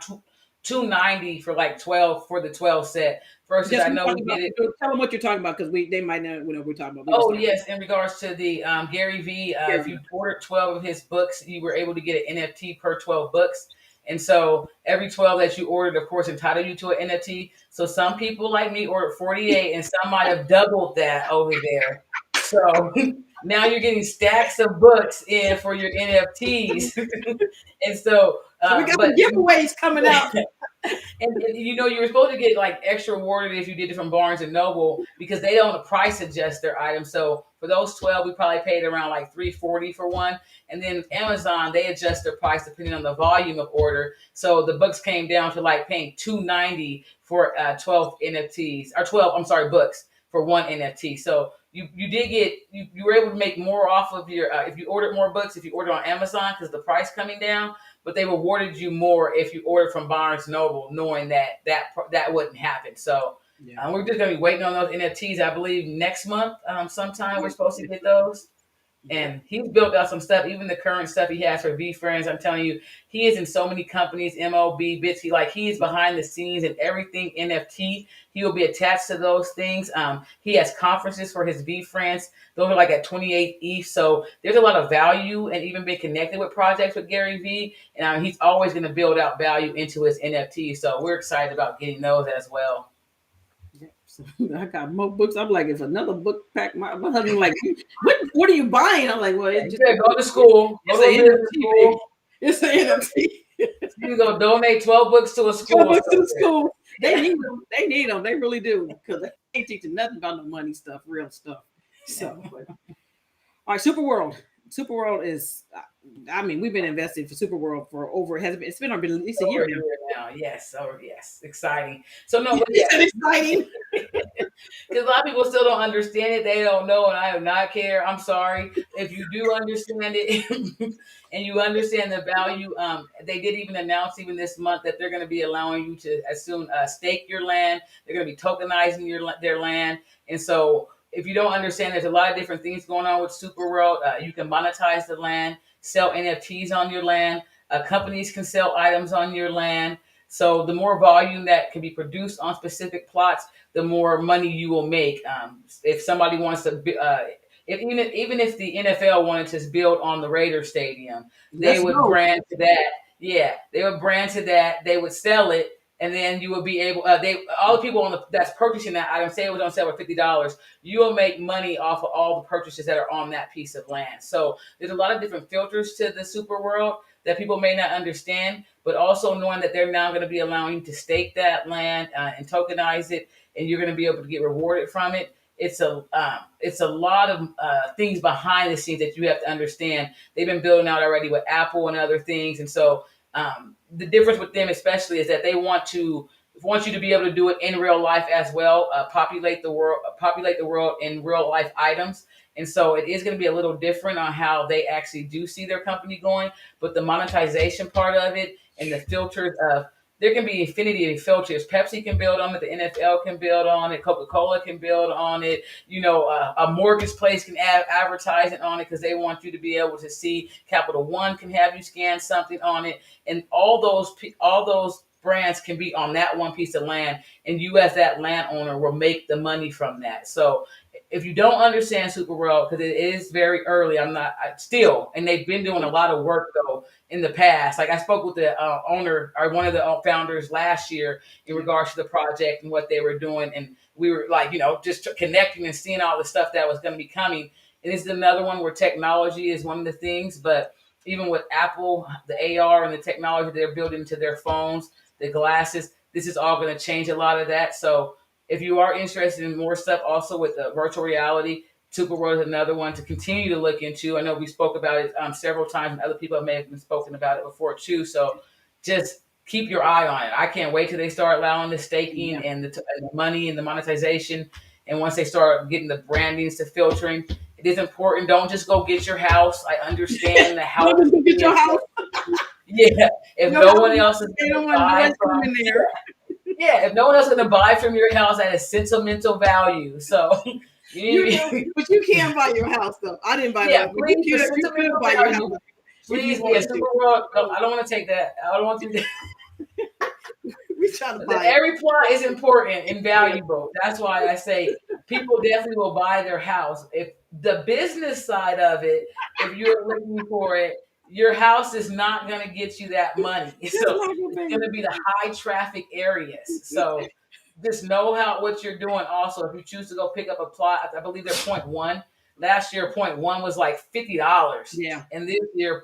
$290 for like 12 for the 12 set. Versus Yes, I know we did it. Tell them what you're talking about because they might not know what we're talking about. Oh yes, in regards to the Gary V, if you ordered 12 of his books, you were able to get an NFT per 12 books. And so every 12 that you ordered, of course, entitled you to an NFT. So some people like me ordered 48, and some might have doubled that over there. So now you're getting stacks of books in for your NFTs. And so we got the giveaways coming out. And you were supposed to get like extra rewarded if you did it from Barnes and Noble because they don't price adjust their items. So for those 12, we probably paid around like $340 for one. And then Amazon, they adjust their price depending on the volume of order. So the books came down to like paying $290 for 12 NFTs or 12, I'm sorry, books for one NFT. So you did get, you were able to make more off of your, if you ordered more books, if you ordered on Amazon because the price coming down, but they rewarded you more if you ordered from Barnes Noble, knowing that wouldn't happen. So we're just going to be waiting on those NFTs. I believe next month, sometime we're supposed to get those. And he's built out some stuff, even the current stuff he has for VeeFriends. I'm telling you, he is in so many companies, MOB, Bitsy, he is behind the scenes and everything NFT. He will be attached to those things. He has conferences for his VeeFriends. Those are like at 28 ETH. So there's a lot of value and even being connected with projects with Gary V. And he's always going to build out value into his NFT. So we're excited about getting those as well. I got more books. I'm like, it's another book pack. My husband like, what are you buying? I'm like, well, it's just go to school. It's an NFT. You go donate 12 books to a school. 12 books to the school. They need them. They need them. They really do because they ain't teaching nothing about no money stuff, real stuff. So, all right, Superworld. Superworld is. I mean, we've been invested for Superworld for over. It's been at least a year now. Yes. Oh, yes. Exciting. So no, it's exciting. Because a lot of people still don't understand it. They don't know, and I do not care. I'm sorry. If you do understand it and you understand the value, they did even announce even this month that they're going to be allowing you to as soon stake your land. They're going to be tokenizing their land. And so if you don't understand, there's a lot of different things going on with Superworld. You can monetize the land, sell NFTs on your land. Companies can sell items on your land. So the more volume that can be produced on specific plots, the more money you will make. If somebody wants to, even if the NFL wanted to build on the Raider Stadium, they would brand to that. Yeah, they would brand to that. They would sell it, and then you will be able. All the people that's purchasing that item, say it was on sale for $50, you will make money off of all the purchases that are on that piece of land. So there's a lot of different filters to the Superworld that people may not understand, but also knowing that they're now going to be allowing you to stake that land and tokenize it, and you're going to be able to get rewarded from it. it's a lot of things behind the scenes that you have to understand. They've been building out already with Apple and other things, and so the difference with them especially is that they want you to be able to do it in real life as well, populate the world in real life items. And so it is going to be a little different on how they actually do see their company going, but the monetization part of it and the filters of, there can be infinity of filters. Pepsi can build on it. The NFL can build on it. Coca-Cola can build on it. A mortgage place can add advertising on it because they want you to be able to see. Capital One can have you scan something on it, and all those brands can be on that one piece of land, and you as that landowner will make the money from that. So if you don't understand Super World, because it is very early, and they've been doing a lot of work though in the past. Like I spoke with the owner or one of the founders last year in regards to the project and what they were doing, and we were like, just connecting and seeing all the stuff that was going to be coming. And this is another one where technology is one of the things, but even with Apple, the AR and the technology they're building into their phones, the glasses, this is all going to change a lot of that. So if you are interested in more stuff also with the virtual reality, Super World is another one to continue to look into. I know we spoke about it several times, and other people may have been spoken about it before too. So just keep your eye on it. I can't wait till they start allowing the staking and the money and the monetization. And once they start getting the brandings to filtering, it is important. Don't just go get your house. I understand the house. Don't just get your house. Yeah, if no one else is going to buy from there. Yeah, if no one else is going to buy from your house at a sentimental value, so but you can buy your house though. I didn't buy that. Please, you can buy your house. Please, Super World. No, I don't want to take that. I don't want to do that. We try to buy every plot is important and valuable. That's why I say people definitely will buy their house. If the business side of it, if you're looking for it, your house is not going to get you that money. So it's going to be the high traffic areas. So just know what you're doing. Also, if you choose to go pick up a plot, I believe they're 0.1. Last year, 0.1 was like $50. Yeah. And this year,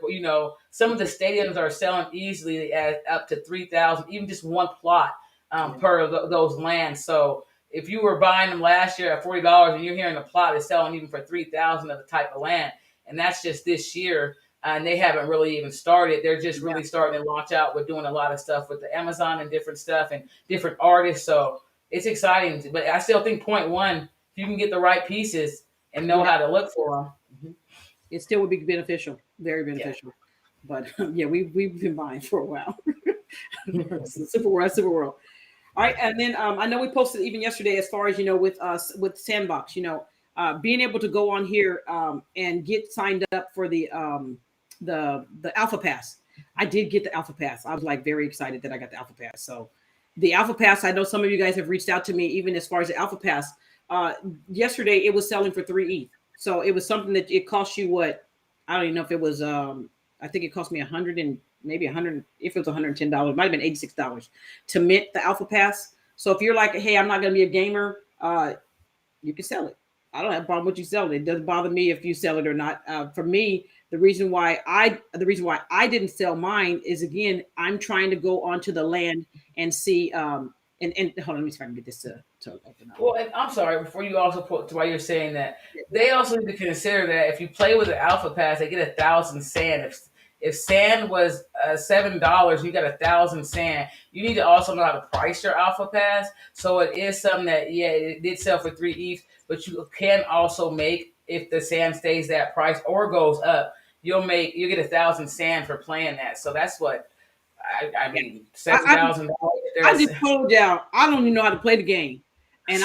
some of the stadiums are selling easily at up to $3,000, even just one plot per those lands. So if you were buying them last year at $40 and you're hearing the plot is selling even for $3,000 of the type of land, and that's just this year. And they haven't really even started. They're just really starting to launch out with doing a lot of stuff with the Amazon and different stuff and different artists. So it's exciting. But I still think 0.1, if you can get the right pieces and know how to look for them, it still would be beneficial, very beneficial. Yeah. But we've been buying for a while. Super World. All right, and then I know we posted even yesterday as far as with Sandbox, being able to go on here and get signed up for the Alpha Pass. I did get the Alpha Pass. I was like very excited that I got the Alpha Pass. So the Alpha Pass, I know some of you guys have reached out to me even as far as the Alpha Pass. Yesterday it was selling for 3 ETH. So it was something that it cost you what? I don't even know if it was I think it cost me $100 and maybe $100, if it was $110, it might have been $86 to mint the Alpha Pass. So if you're like, hey, I'm not gonna be a gamer, you can sell it. I don't have a problem with you selling it. It doesn't bother me if you sell it or not. For me, the reason why I didn't sell mine is, again, I'm trying to go onto the land and see. And hold on, let me see if I can get this to open up. Well, and I'm sorry, before you also put while you're saying that, they also need to consider that if you play with the Alpha Pass, they get 1,000 sand. If sand was $7, you got 1,000 sand. You need to also know how to price your Alpha Pass. So it is something that it did sell for 3 ETH, but you can also make, if the sand stays that price or goes up, you'll get 1,000 sand for playing that. So that's what I mean, $7,000. I just told y'all I don't even know how to play the game, and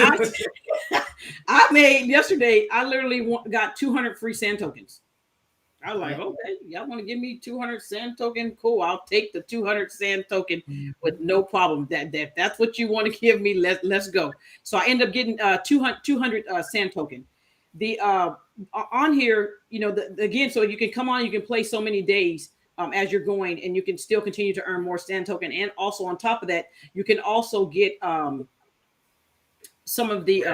I made yesterday. I literally got 200 free sand tokens. I was like, okay, y'all want to give me 200 sand token? Cool, I'll take the 200 sand token with no problem. That's what you want to give me. Let's go. So I end up getting 200 sand token. The on here, again, so you can come on, you can play so many days as you're going, and you can still continue to earn more sand token. And also on top of that, you can also get some of the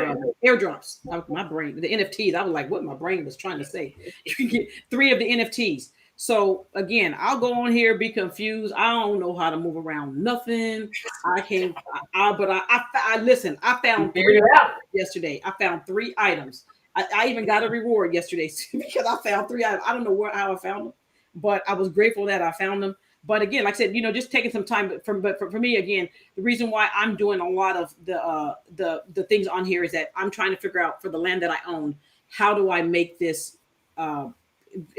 airdrops. My brain, the NFTs. I was like, what my brain was trying to say. You can get 3 of the NFTs. So again, I'll go on here, be confused. I don't know how to move around nothing. I can't. I listen. I You found figured three it out. yesterday. I found 3 items. I even got a reward yesterday because I found 3 items. I don't know how I found them, but I was grateful that I found them. But again, like I said, just taking some time. But for me, again, the reason why I'm doing a lot of the things on here is that I'm trying to figure out for the land that I own, how do I make this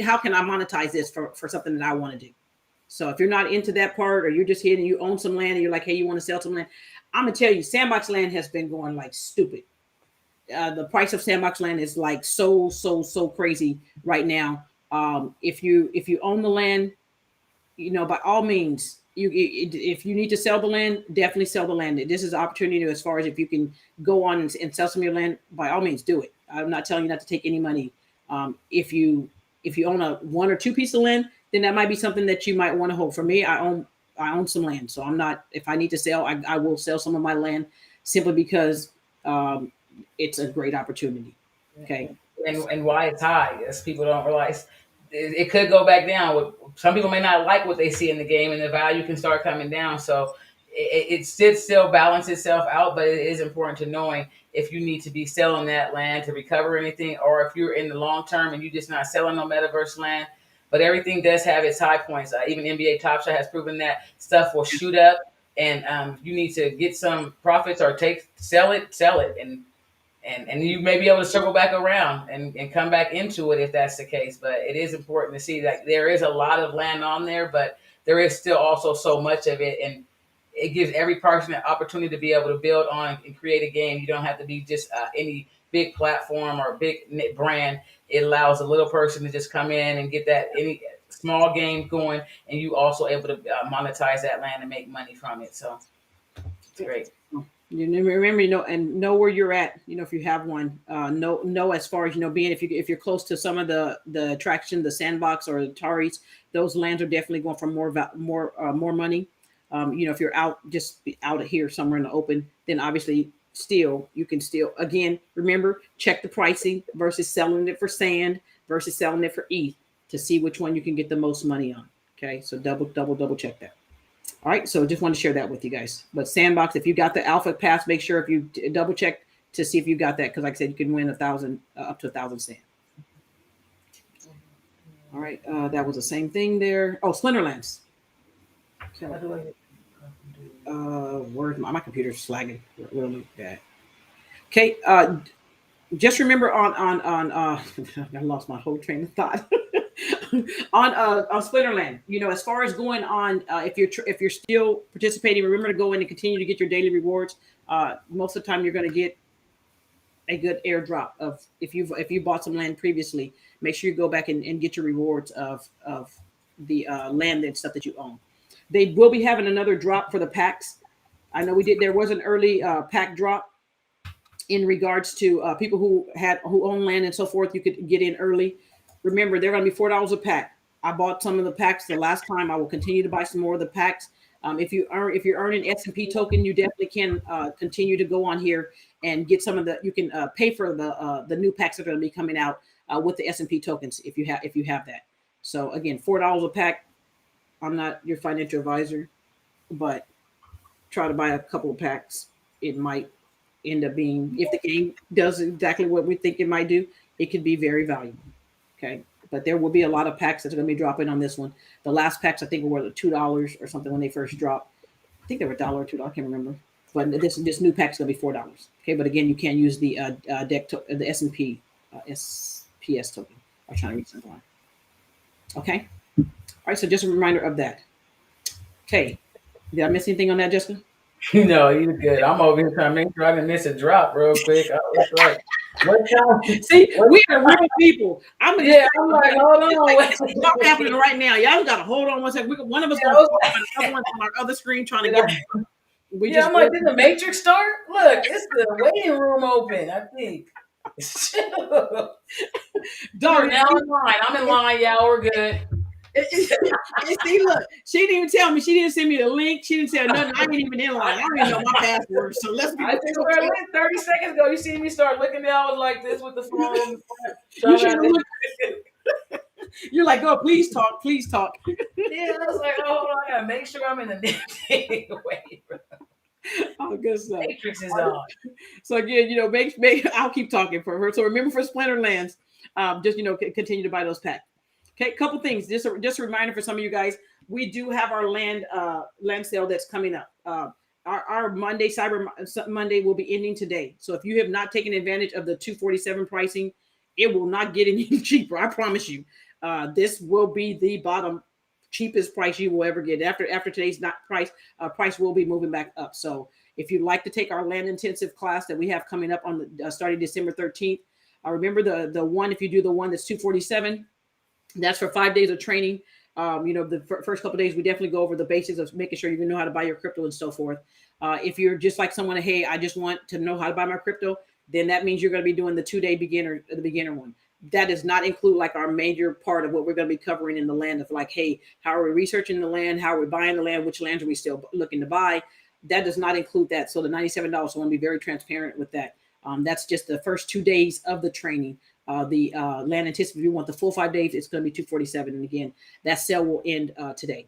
how can I monetize this for something that I want to do? So if you're not into that part, or you're just here and you own some land and you're like, hey, you want to sell some land, I'm gonna tell you, sandbox land has been going like stupid. The price of sandbox land is like so crazy right now. If you own the land, by all means, if you need to sell the land, definitely sell the land. This is an opportunity as far as if you can go on and sell some of your land, by all means, do it. I'm not telling you not to take any money. If you own a 1 or 2 piece of land, then that might be something that you might want to hold. For me, I own some land, so I'm not. If I need to sell, I will sell some of my land simply because it's a great opportunity. Okay, and why it's high, as people don't realize. It could go back down. Some people may not like what they see in the game, and the value can start coming down. So it should still balance itself out, but it is important to knowing if you need to be selling that land to recover anything, or if you're in the long term and you're just not selling no metaverse land. But everything does have its high points. Even NBA Top Shot has proven that stuff will shoot up, and you need to get some profits or sell it, and you may be able to circle back around and come back into it if that's the case. But it is important to see that there is a lot of land on there, but there is still also so much of it, and it gives every person an opportunity to be able to build on and create a game. You don't have to be just any big platform or big brand. It allows a little person to just come in and get that any small game going, and you also able to monetize that land and make money from it. So it's great. You remember, and know where you're at. If you have one, know as far as being if you're close to some of the attraction, the sandbox or the Ataris, those lands are definitely going for more money. If you're just out of here somewhere in the open, then obviously you can still again remember check the pricing versus selling it for sand versus selling it for ETH to see which one you can get the most money on. Okay, so double check that. All right, so just want to share that with you guys. But sandbox, if you got the alpha pass, make sure if you double check to see if you got that, because like I said, you can win 1,000 up to 1,000 sand. All right, that was the same thing there. Oh, Splinterlands. Okay. Where's my computer's slagging really bad. Okay, just remember on I lost my whole train of thought. on Splinterland, as far as going on, if you're still participating, remember to go in and continue to get your daily rewards. Most of the time, you're going to get a good airdrop of if you bought some land previously. Make sure you go back and get your rewards of the land and stuff that you own. They will be having another drop for the packs. I know there was an early pack drop in regards to people who own land and so forth. You could get in early. Remember, they're going to be $4 a pack. I bought some of the packs the last time. I will continue to buy some more of the packs. If you're earning S&P token, you definitely can continue to go on here and get some of the. You can pay for the new packs that are going to be coming out with the S&P tokens if you have that. So again, $4 a pack. I'm not your financial advisor, but try to buy a couple of packs. It might end up being, if the game does exactly what we think it might do, it could be very valuable. Okay, but there will be a lot of packs that's going to be dropping on this one. The last packs I think were $2 or something when they first dropped. I think they were $1 or $2. I can't remember. But this new pack is going to be $4. Okay, but again, you can use the the S&P SPS token. I'm trying to read something. Okay. All right. So just a reminder of that. Okay. Did I miss anything on that, Jessica? No, you're good. I'm over here trying to make sure I didn't miss a drop real quick. I was like, what time? See, we are real people. I'm like, hold on. What's happening right now? Y'all got to hold on one second. One of us going to the other one on our other screen trying to get. I'm like, did the Matrix start? Look, it's the waiting room open, I think. Dog, now I'm in line. Y'all, we're good. See, look, she didn't even tell me. She didn't send me the link. She didn't say nothing. I ain't even in line. I don't even know my password. So let's be. I just started 30 seconds ago. You see me start looking down. I was like this with the phone. You're like, oh, please talk, please talk. Yeah, I was like, oh, hold on, I gotta make sure I'm in the wait. Oh, good stuff. Matrix is on. So again, make I'll keep talking for her. So remember for Splinterlands, just continue to buy those packs. Okay, couple things. Just a reminder for some of you guys, we do have our land sale that's coming up. Our Monday, Cyber Monday, will be ending today. So if you have not taken advantage of the 247 pricing, it will not get any cheaper. I promise you. This will be the bottom cheapest price you will ever get. After today's price will be moving back up. So if you'd like to take our land intensive class that we have coming up on the starting December 13th, remember the one, if you do the one that's 247, that's for 5 days of training. The first couple of days, we definitely go over the basics of making sure you know how to buy your crypto and so forth. If you're just like someone, hey, I just want to know how to buy my crypto, then that means you're going to be doing the 2-day the beginner one. That does not include like our major part of what we're going to be covering in the land of like, hey, how are we researching the land? How are we buying the land? Which lands are we still looking to buy? That does not include that. So the $97, I want to be very transparent with that. That's just the first 2 days of the training. The land intensive, if you want the full 5 days, it's going to be $247. And again, that sale will end today.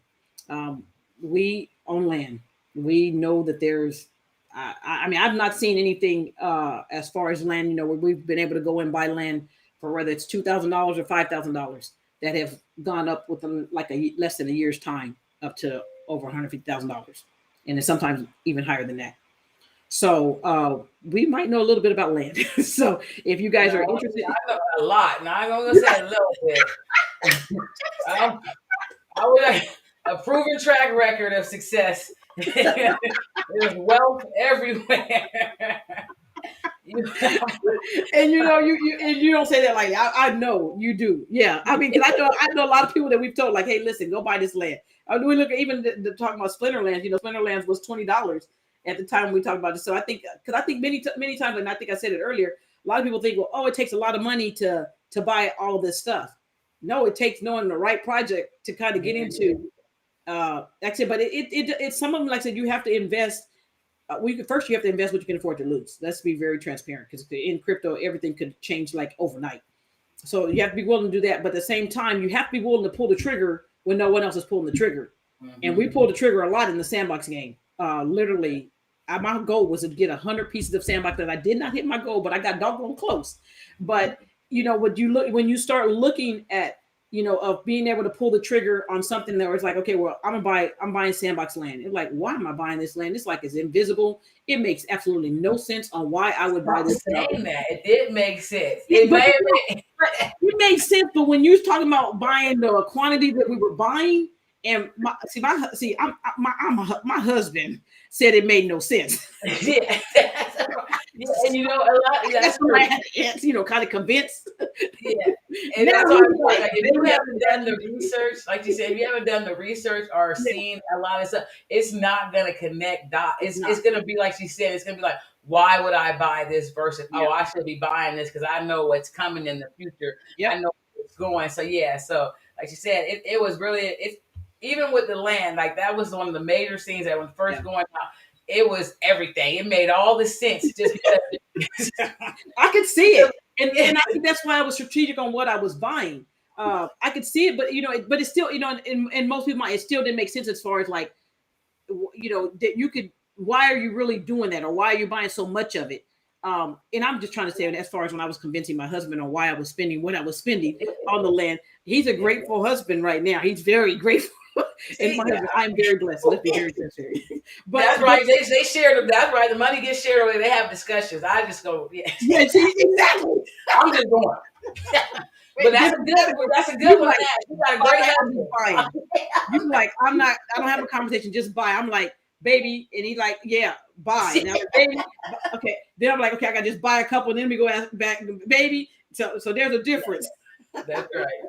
We own land. We know that there's, I've not seen anything as far as land, where we've been able to go and buy land for whether it's $2,000 or $5,000 that have gone up within like less than a year's time up to over $150,000. And it's sometimes even higher than that. So we might know a little bit about land. So if you guys are interested, I know a lot. Now I'm gonna say a little bit. I would have a proven track record of success. There's wealth everywhere. And you don't say that like I know you do. Yeah, I mean, because I know a lot of people that we've told like, hey, listen, go buy this land. We look at even the talking about Splinterlands. Splinterlands was $20 at the time we talked about it. So I think many times, and I think I said it earlier, a lot of people think, well, it takes a lot of money to buy all of this stuff. No, it takes knowing the right project to kind of get into. That's it. But it's some of them, like I said, you have to invest. First you have to invest what you can afford to lose. Let's be very transparent, because in crypto, everything could change like overnight. So you have to be willing to do that. But at the same time, you have to be willing to pull the trigger when no one else is pulling the trigger. Mm-hmm. And we pulled the trigger a lot in the sandbox game. Literally, my goal was to get 100 pieces of sandbox that I did not hit my goal, but I got doggone close. But when you start looking at, of being able to pull the trigger on something that was like, okay, well, I'm buying sandbox land. It's like, why am I buying this land? It's like, it's invisible. It makes absolutely no sense on why I would buy this. Saying that it did make sense. It made sense, but when you was talking about buying the quantity that we were buying, and my husband said it made no sense. Yeah. And a lot. That's kind of convinced. Yeah, and that's why like, if you haven't done the research, like you said, if you haven't done the research or seen a lot of stuff, it's not gonna connect dots. It's gonna be like she said. It's gonna be like, why would I buy this versus I should be buying this because I know what's coming in the future. Yeah, I know what's going. So yeah, so like she said, it was really even with the land, like that was one of the major scenes that was first going out. It was everything. It made all the sense just because I could see it. And I think that's why I was strategic on what I was buying. I could see it, but but it's still, and most people it still didn't make sense as far as like, that you could, why are you really doing that? Or why are you buying so much of it? And I'm just trying to say, as far as when I was convincing my husband on why I was spending what I was spending on the land, he's a grateful husband right now. He's very grateful. And I'm very blessed. Let's be very transparent. But that's right. They share them. That's right. The money gets shared away. They have discussions. I just go, yeah. Yeah, exactly. I'm just going. But that's a good one. Like, you got a great husband. You're like, I don't have a conversation, just buy. I'm like, baby, and he's like, yeah, buy. Now, baby, okay. Then I'm like, okay, I gotta just buy a couple, and then we go back, baby. So there's a difference. That's right.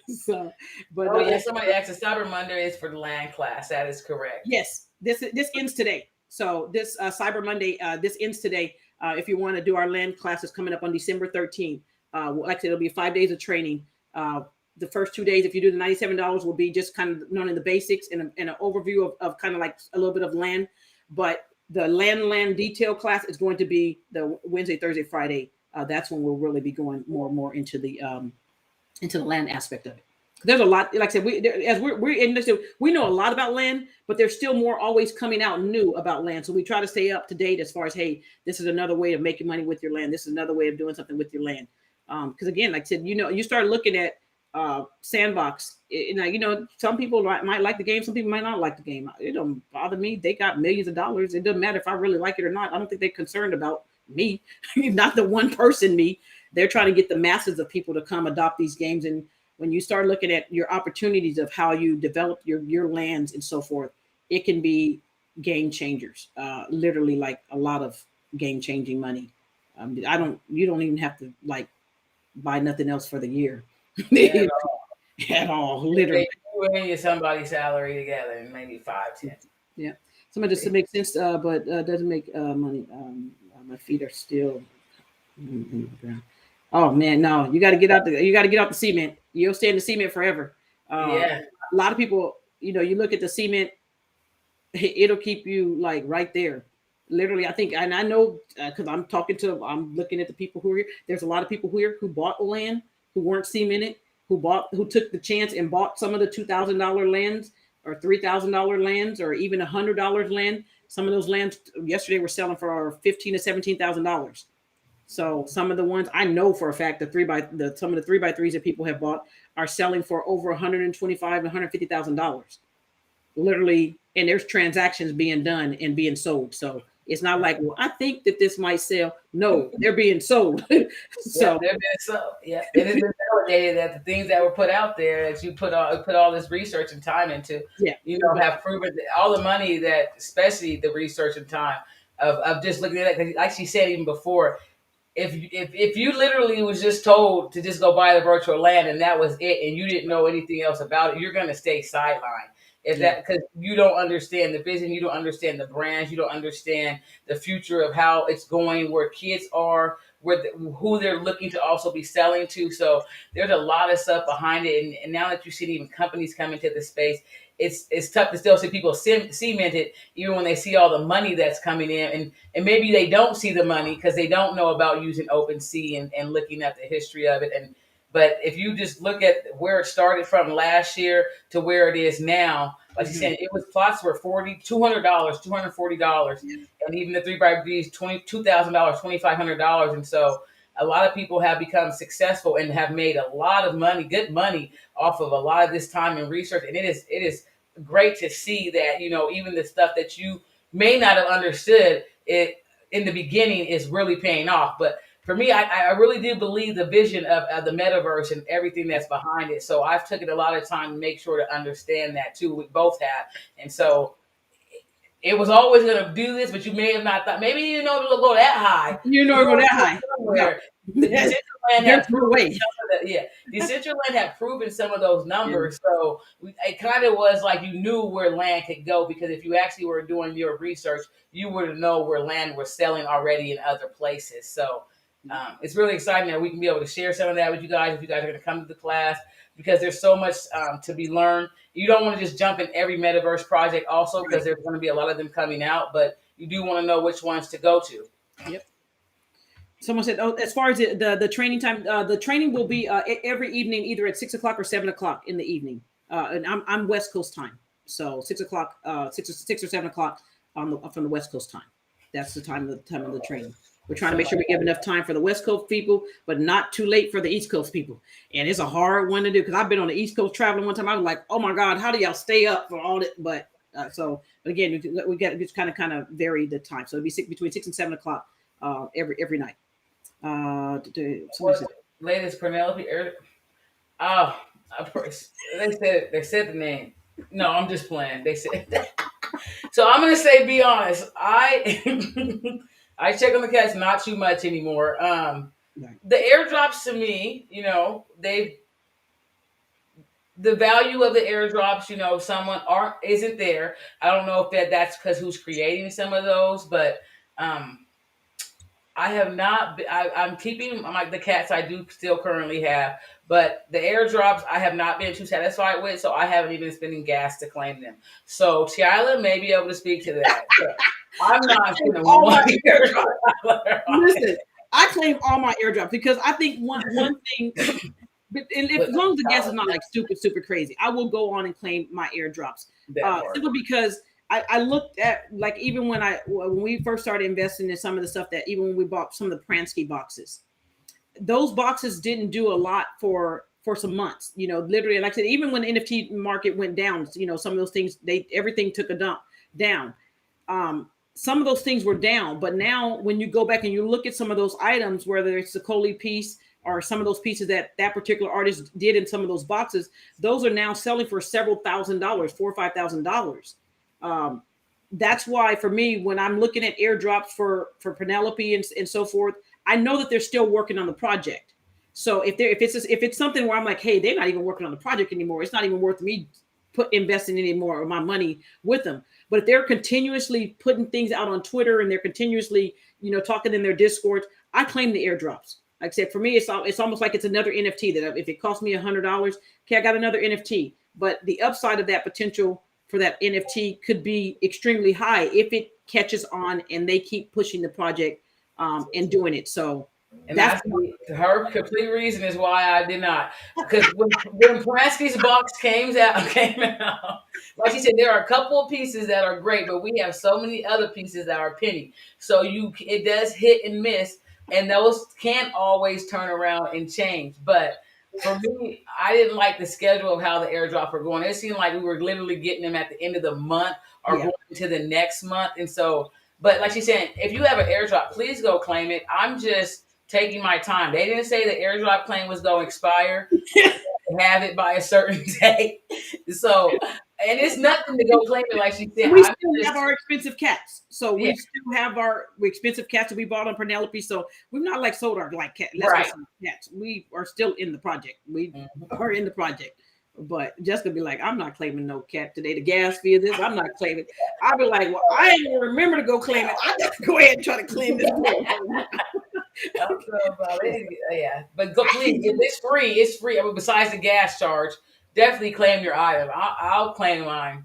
So, but somebody asked, the Cyber Monday is for the land class. That is correct. Yes, this ends today. So this Cyber Monday, this ends today. If you want to do our land classes coming up on December 13th, like I said, it'll be 5 days of training. The first 2 days, if you do the $97, will be just kind of knowing the basics and an overview of kind of like a little bit of land. But the land detail class is going to be the Wednesday, Thursday, Friday. That's when we'll really be going more and more into the into the land aspect of it. There's a lot, like I said, we're in this, we know a lot about land, but there's still more always coming out new about land. So we try to stay up to date as far as, hey, this is another way of making money with your land. This is another way of doing something with your land. Because again, like I said, you start looking at Sandbox. Some people might like the game, some people might not like the game. It don't bother me. They got millions of dollars. It doesn't matter if I really like it or not. I don't think they're concerned about me, not the one person me. They're trying to get the masses of people to come adopt these games. And when you start looking at your opportunities of how you develop your lands and so forth, it can be game changers. Literally, like a lot of game changing money. You don't even have to like buy nothing else for the year. At all, literally. You and somebody's salary together, and maybe 5, 10. Yeah, some of this makes sense, but doesn't make money. My feet are still in the ground. Oh man, no! You got to get out the cement. You'll stay in the cement forever. A lot of people, you look at the cement, it'll keep you like right there. Literally, I think, and I know because I'm looking at the people who are here. There's a lot of people here who bought land, who weren't cemented, who took the chance and bought some of the $2,000 lands or $3,000 lands or even $100 land. Some of those lands yesterday were selling for $15,000 to $17,000. So some of the ones I know for a fact, some of the 3x3s that people have bought are selling for over $125,000 to $150,000. Literally, and there's transactions being done and being sold. So it's not like, well, I think that this might sell. No, they're being sold. They're being sold. Yeah, it has been validated that the things that were put out there, that you put all this research and time into, have proven that all the money that, especially the research and time of just looking at it. Like she said even before, if you literally was just told to just go buy the virtual land and that was it, and you didn't know anything else about it, you're going to stay sidelined. Because you don't understand the vision, you don't understand the brands, you don't understand the future of how it's going, where kids are, who they're looking to also be selling to. So there's a lot of stuff behind it. And now that you see even companies come into the space, it's tough to still see people cement it, even when they see all the money that's coming in. And maybe they don't see the money because they don't know about using OpenSea and looking at the history of it. But if you just look at where it started from last year to where it is now, like you said, it was plots were $200, $240, and even the 3x3s, $22,000, $2,500, and so a lot of people have become successful and have made a lot of money, good money, off of a lot of this time and research, and it is great to see that even the stuff that you may not have understood it in the beginning is really paying off, but. For me, I really do believe the vision of the metaverse and everything that's behind it. So I've taken a lot of time to make sure to understand that too. We both have. And so it was always going to do this, but you may have not thought, maybe it'll go that high. Go that high. Decentraland had proven some of those numbers. So it kind of was like you knew where land could go, because if you actually were doing your research, you would know where land was selling already in other places. So it's really exciting that we can be able to share some of that with you guys if you guys are going to come to the class, because there's so much to be learned. You don't want to just jump in every metaverse project also, because there's going to be a lot of them coming out, but you do want to know which ones to go to. Yep. Someone said, as far as the training time, the training will be every evening, either at 6 o'clock or 7 o'clock in the evening. And I'm West Coast time. So 6 o'clock, 6 or 7 o'clock from the West Coast time. That's the time of the training. We're trying to make sure we give enough time for the West Coast people, but not too late for the East Coast people. And it's a hard one to do, because I've been on the East Coast traveling one time. I was like, oh my God, how do y'all stay up for all that? But again, we got to kind of vary the time. So it'll be between 6 and 7 o'clock every night. Latest Penelope. Of course. They said the name. No, I'm just playing. They said that. So I'm gonna say, be honest. I check on the cats not too much anymore. The airdrops to me, the value of the airdrops, someone isn't there. I don't know if that's because who's creating some of those, but I have not. I'm keeping the cats I do still currently have, but the airdrops I have not been too satisfied with, so I haven't even been spending gas to claim them. So Tiala may be able to speak to that. I'm not spending all my airdrops. Listen, I claim all my airdrops because I think one thing But as long as the gas is not like super crazy, I will go on and claim my airdrops. Simply because I looked at, like, even when we first started investing in some of the stuff, that even when we bought some of the Pransky boxes, those boxes didn't do a lot for some months, literally. Like I said, even when the NFT market went down, some of those things, everything took a dump down. Some of those things were down, but now when you go back and you look at some of those items, whether it's the Coley piece or some of those pieces that particular artist did in some of those boxes, those are now selling for several $1,000s, $4,000 or $5,000. That's why for me, when I'm looking at airdrops for Penelope and so forth, I know that they're still working on the project. So if it's something where I'm like, hey, they're not even working on the project anymore, it's not even worth me investing any more of my money with them. But if they're continuously putting things out on Twitter and they're continuously, talking in their Discord, I claim the airdrops. Like I said, for me, it's almost like it's another NFT that if it costs me $100, okay, I got another NFT. But the upside of that potential for that NFT could be extremely high if it catches on and they keep pushing the project and doing it. So, and that's her complete reason is why I did not. Because when Pransky's box came out, like you said, there are a couple of pieces that are great, but we have so many other pieces that are penny. So it does hit and miss, and those can't always turn around and change. But for me, I didn't like the schedule of how the airdrops were going. It seemed like we were literally getting them at the end of the month or going to the next month. And so, but like she's saying, if you have an airdrop, please go claim it. I'm just taking my time. They didn't say the airdrop claim was going to expire. Have it by a certain date. So, and it's nothing to go claim it, like she said. We still have our expensive cats. So we still have our expensive cats that we bought on Penelope. So we've not like sold our like cat. Cats. We are still in the project. We are in the project. But Jessica be like, I'm not claiming no cat today. The gas fee of this, I'm not claiming. I'll be like, well, I ain't gonna remember to go claim it. I got to go ahead and try to claim this. Yeah, but go please. If it's free, it's free. I mean, besides the gas charge, definitely claim your item. I'll claim mine.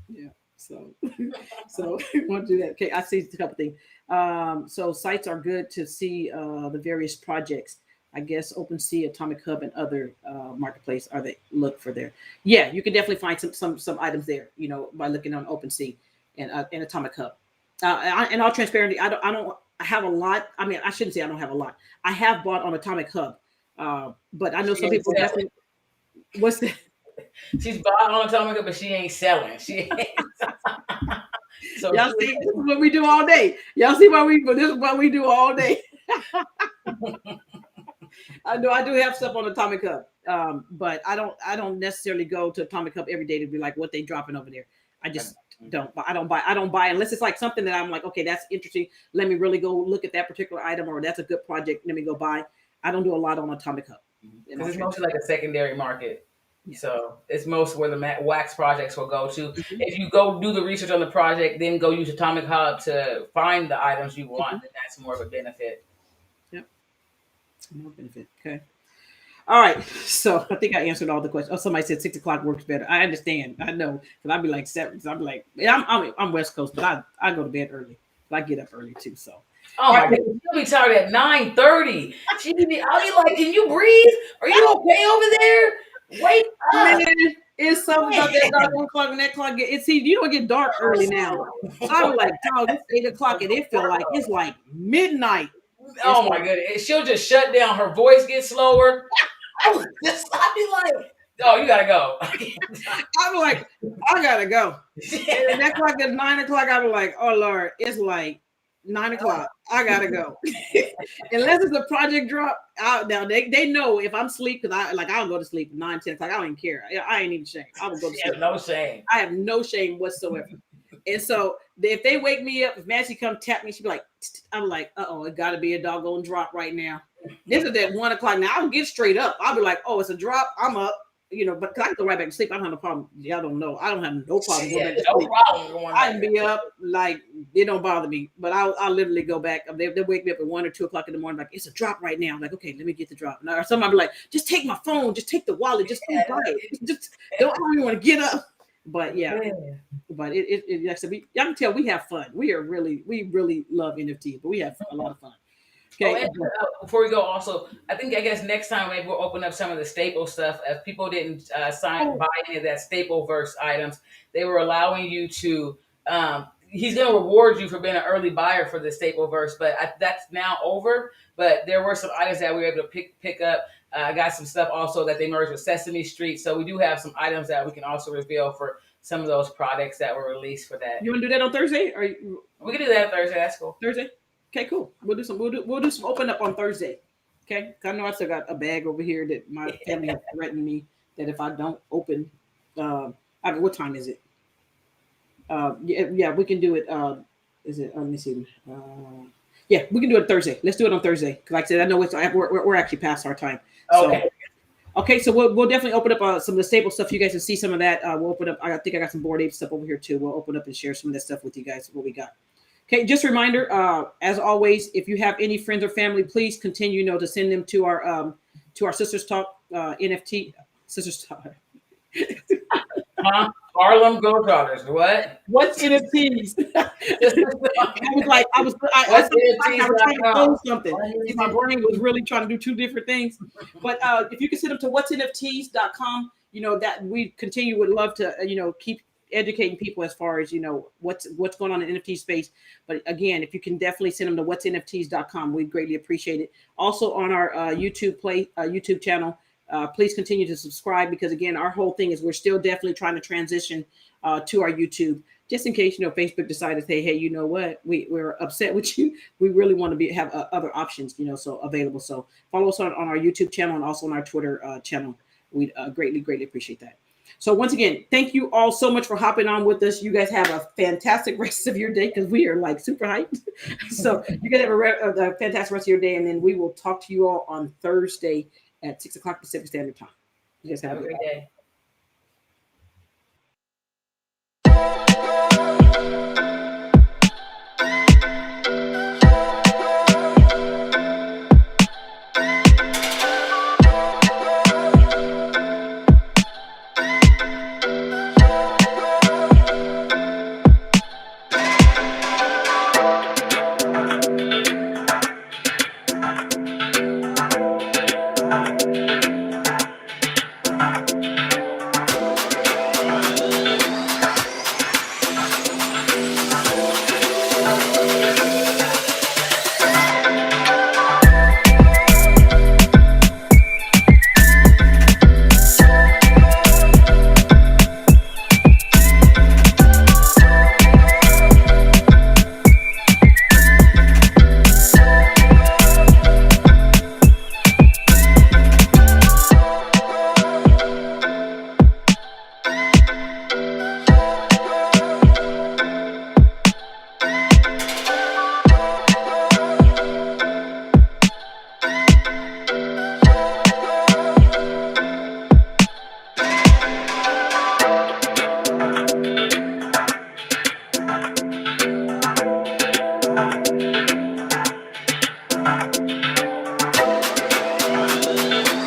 Yeah. So want to do that. Okay, I see a couple things. So sites are good to see the various projects. I guess OpenSea, Atomic Hub, and other marketplace are they look for there. Yeah, you can definitely find some items there. By looking on OpenSea and Atomic Hub. And all transparency, I don't have a lot. I mean, I shouldn't say I don't have a lot. I have bought on Atomic Hub, but I know some people definitely. What's that? She's bought on Atomic Hub, but she ain't selling. She ain't. So y'all see, this is what we do all day. Y'all see this is what we do all day. I know I do have stuff on Atomic Hub, but I don't necessarily go to Atomic Hub every day to be like what they dropping over there. I just don't. I don't buy unless it's like something that I'm like, okay, that's interesting. Let me really go look at that particular item, or that's a good project. Let me go buy. I don't do a lot on Atomic Hub. Because it's mostly like a secondary market. Yeah. So it's most where the wax projects will go to. Mm-hmm. If you go do the research on the project, then go use Atomic Hub to find the items you want, then that's more of a benefit. Yep. More benefit. Okay. All right. So I think I answered all the questions. Oh, somebody said 6 o'clock works better. I understand. I know. Because I'd be like 7. So I'd be like, I'm West Coast, but I go to bed early. I get up early too. So. Oh my God, you'll be tired at 9:30. I'll be like, can you breathe? Are you okay over there? Wake up. Man, it's something about that dark 1 o'clock and that clock. You don't get dark early now. So I was like, dog, it's 8 o'clock and it felt like it's like midnight. Oh my goodness. She'll just shut down. Her voice gets slower. I'll be like, oh, you gotta go. I'm like, I gotta go. And that clock at 9 o'clock, I was like, oh Lord, it's like 9 o'clock. I gotta go. Unless it's a project drop out now. They know if I'm asleep, because I'll go to sleep at 9, 10 o'clock. I don't even care. I ain't even shame. I will go to sleep. No shame. I have no shame whatsoever. And so if they wake me up, if Nancy come tap me, she'd be like, I'm like, it gotta be a doggone drop right now. This is at 1 o'clock. Now I'll get straight up. I'll be like, oh, it's a drop. I'm up. But I can go right back to sleep. I don't have no problem. Y'all don't know. I don't have no problem going back to sleep. I can be up, like, it don't bother me. But I'll literally go back. They wake me up at 1 or 2 o'clock in the morning, like, it's a drop right now. I'm like, okay, let me get the drop. Or somebody be like, just take my phone, just take the wallet, just go buy it. Just I don't even want to get up. But yeah. But it like I said, y'all can tell we have fun. We really love NFTs, but we have a lot of fun. Okay. And before we go, also, I guess next time maybe we'll open up some of the staple stuff. If people didn't buy any of that staple verse items, they were allowing you to. He's going to reward you for being an early buyer for the staple verse, but that's now over. But there were some items that we were able to pick up. I got some stuff also that they merged with Sesame Street, so we do have some items that we can also reveal for some of those products that were released for that. You want to do that on Thursday? We can do that on Thursday. That's cool. Thursday. Okay, cool. We'll do some open up on Thursday. Okay, I know I still got a bag over here that my family has threatened me that if I don't open, what time is it? Yeah, we can do it. Is it? Let me see. Yeah, we can do it Thursday. Let's do it on Thursday. Because like I said, I know we're actually past our time. Okay. So, okay, so we'll definitely open up some of the staple stuff. You guys can see some of that. We'll open up. I think I got some Bored Ape stuff over here too. We'll open up and share some of that stuff with you guys. What we got. Okay, just a reminder, as always, if you have any friends or family, please continue, to send them to our Sisters Talk NFT Sisters Talk. Harlem Globetrotters. What? What's NFTs? I was trying to close something. My brain was really trying to do two different things. But if you can send them to whatsnfts.com, that we would love to, keep educating people as far as what's going on in NFT space. But again, if you can definitely send them to whatsnfts.com, we'd greatly appreciate it. Also on our YouTube channel, please continue to subscribe, because again, our whole thing is we're still definitely trying to transition to our YouTube, just in case Facebook decided to say, hey, you know what, we're upset with you, we really want to have other options so available. So follow us on our YouTube channel and also on our Twitter channel. We'd greatly appreciate that. So once again, thank you all so much for hopping on with us. You guys have a fantastic rest of your day, because we are like super hyped. So you guys have a fantastic rest of your day, and then we will talk to you all on Thursday at 6 o'clock Pacific Standard Time. You guys have a great day.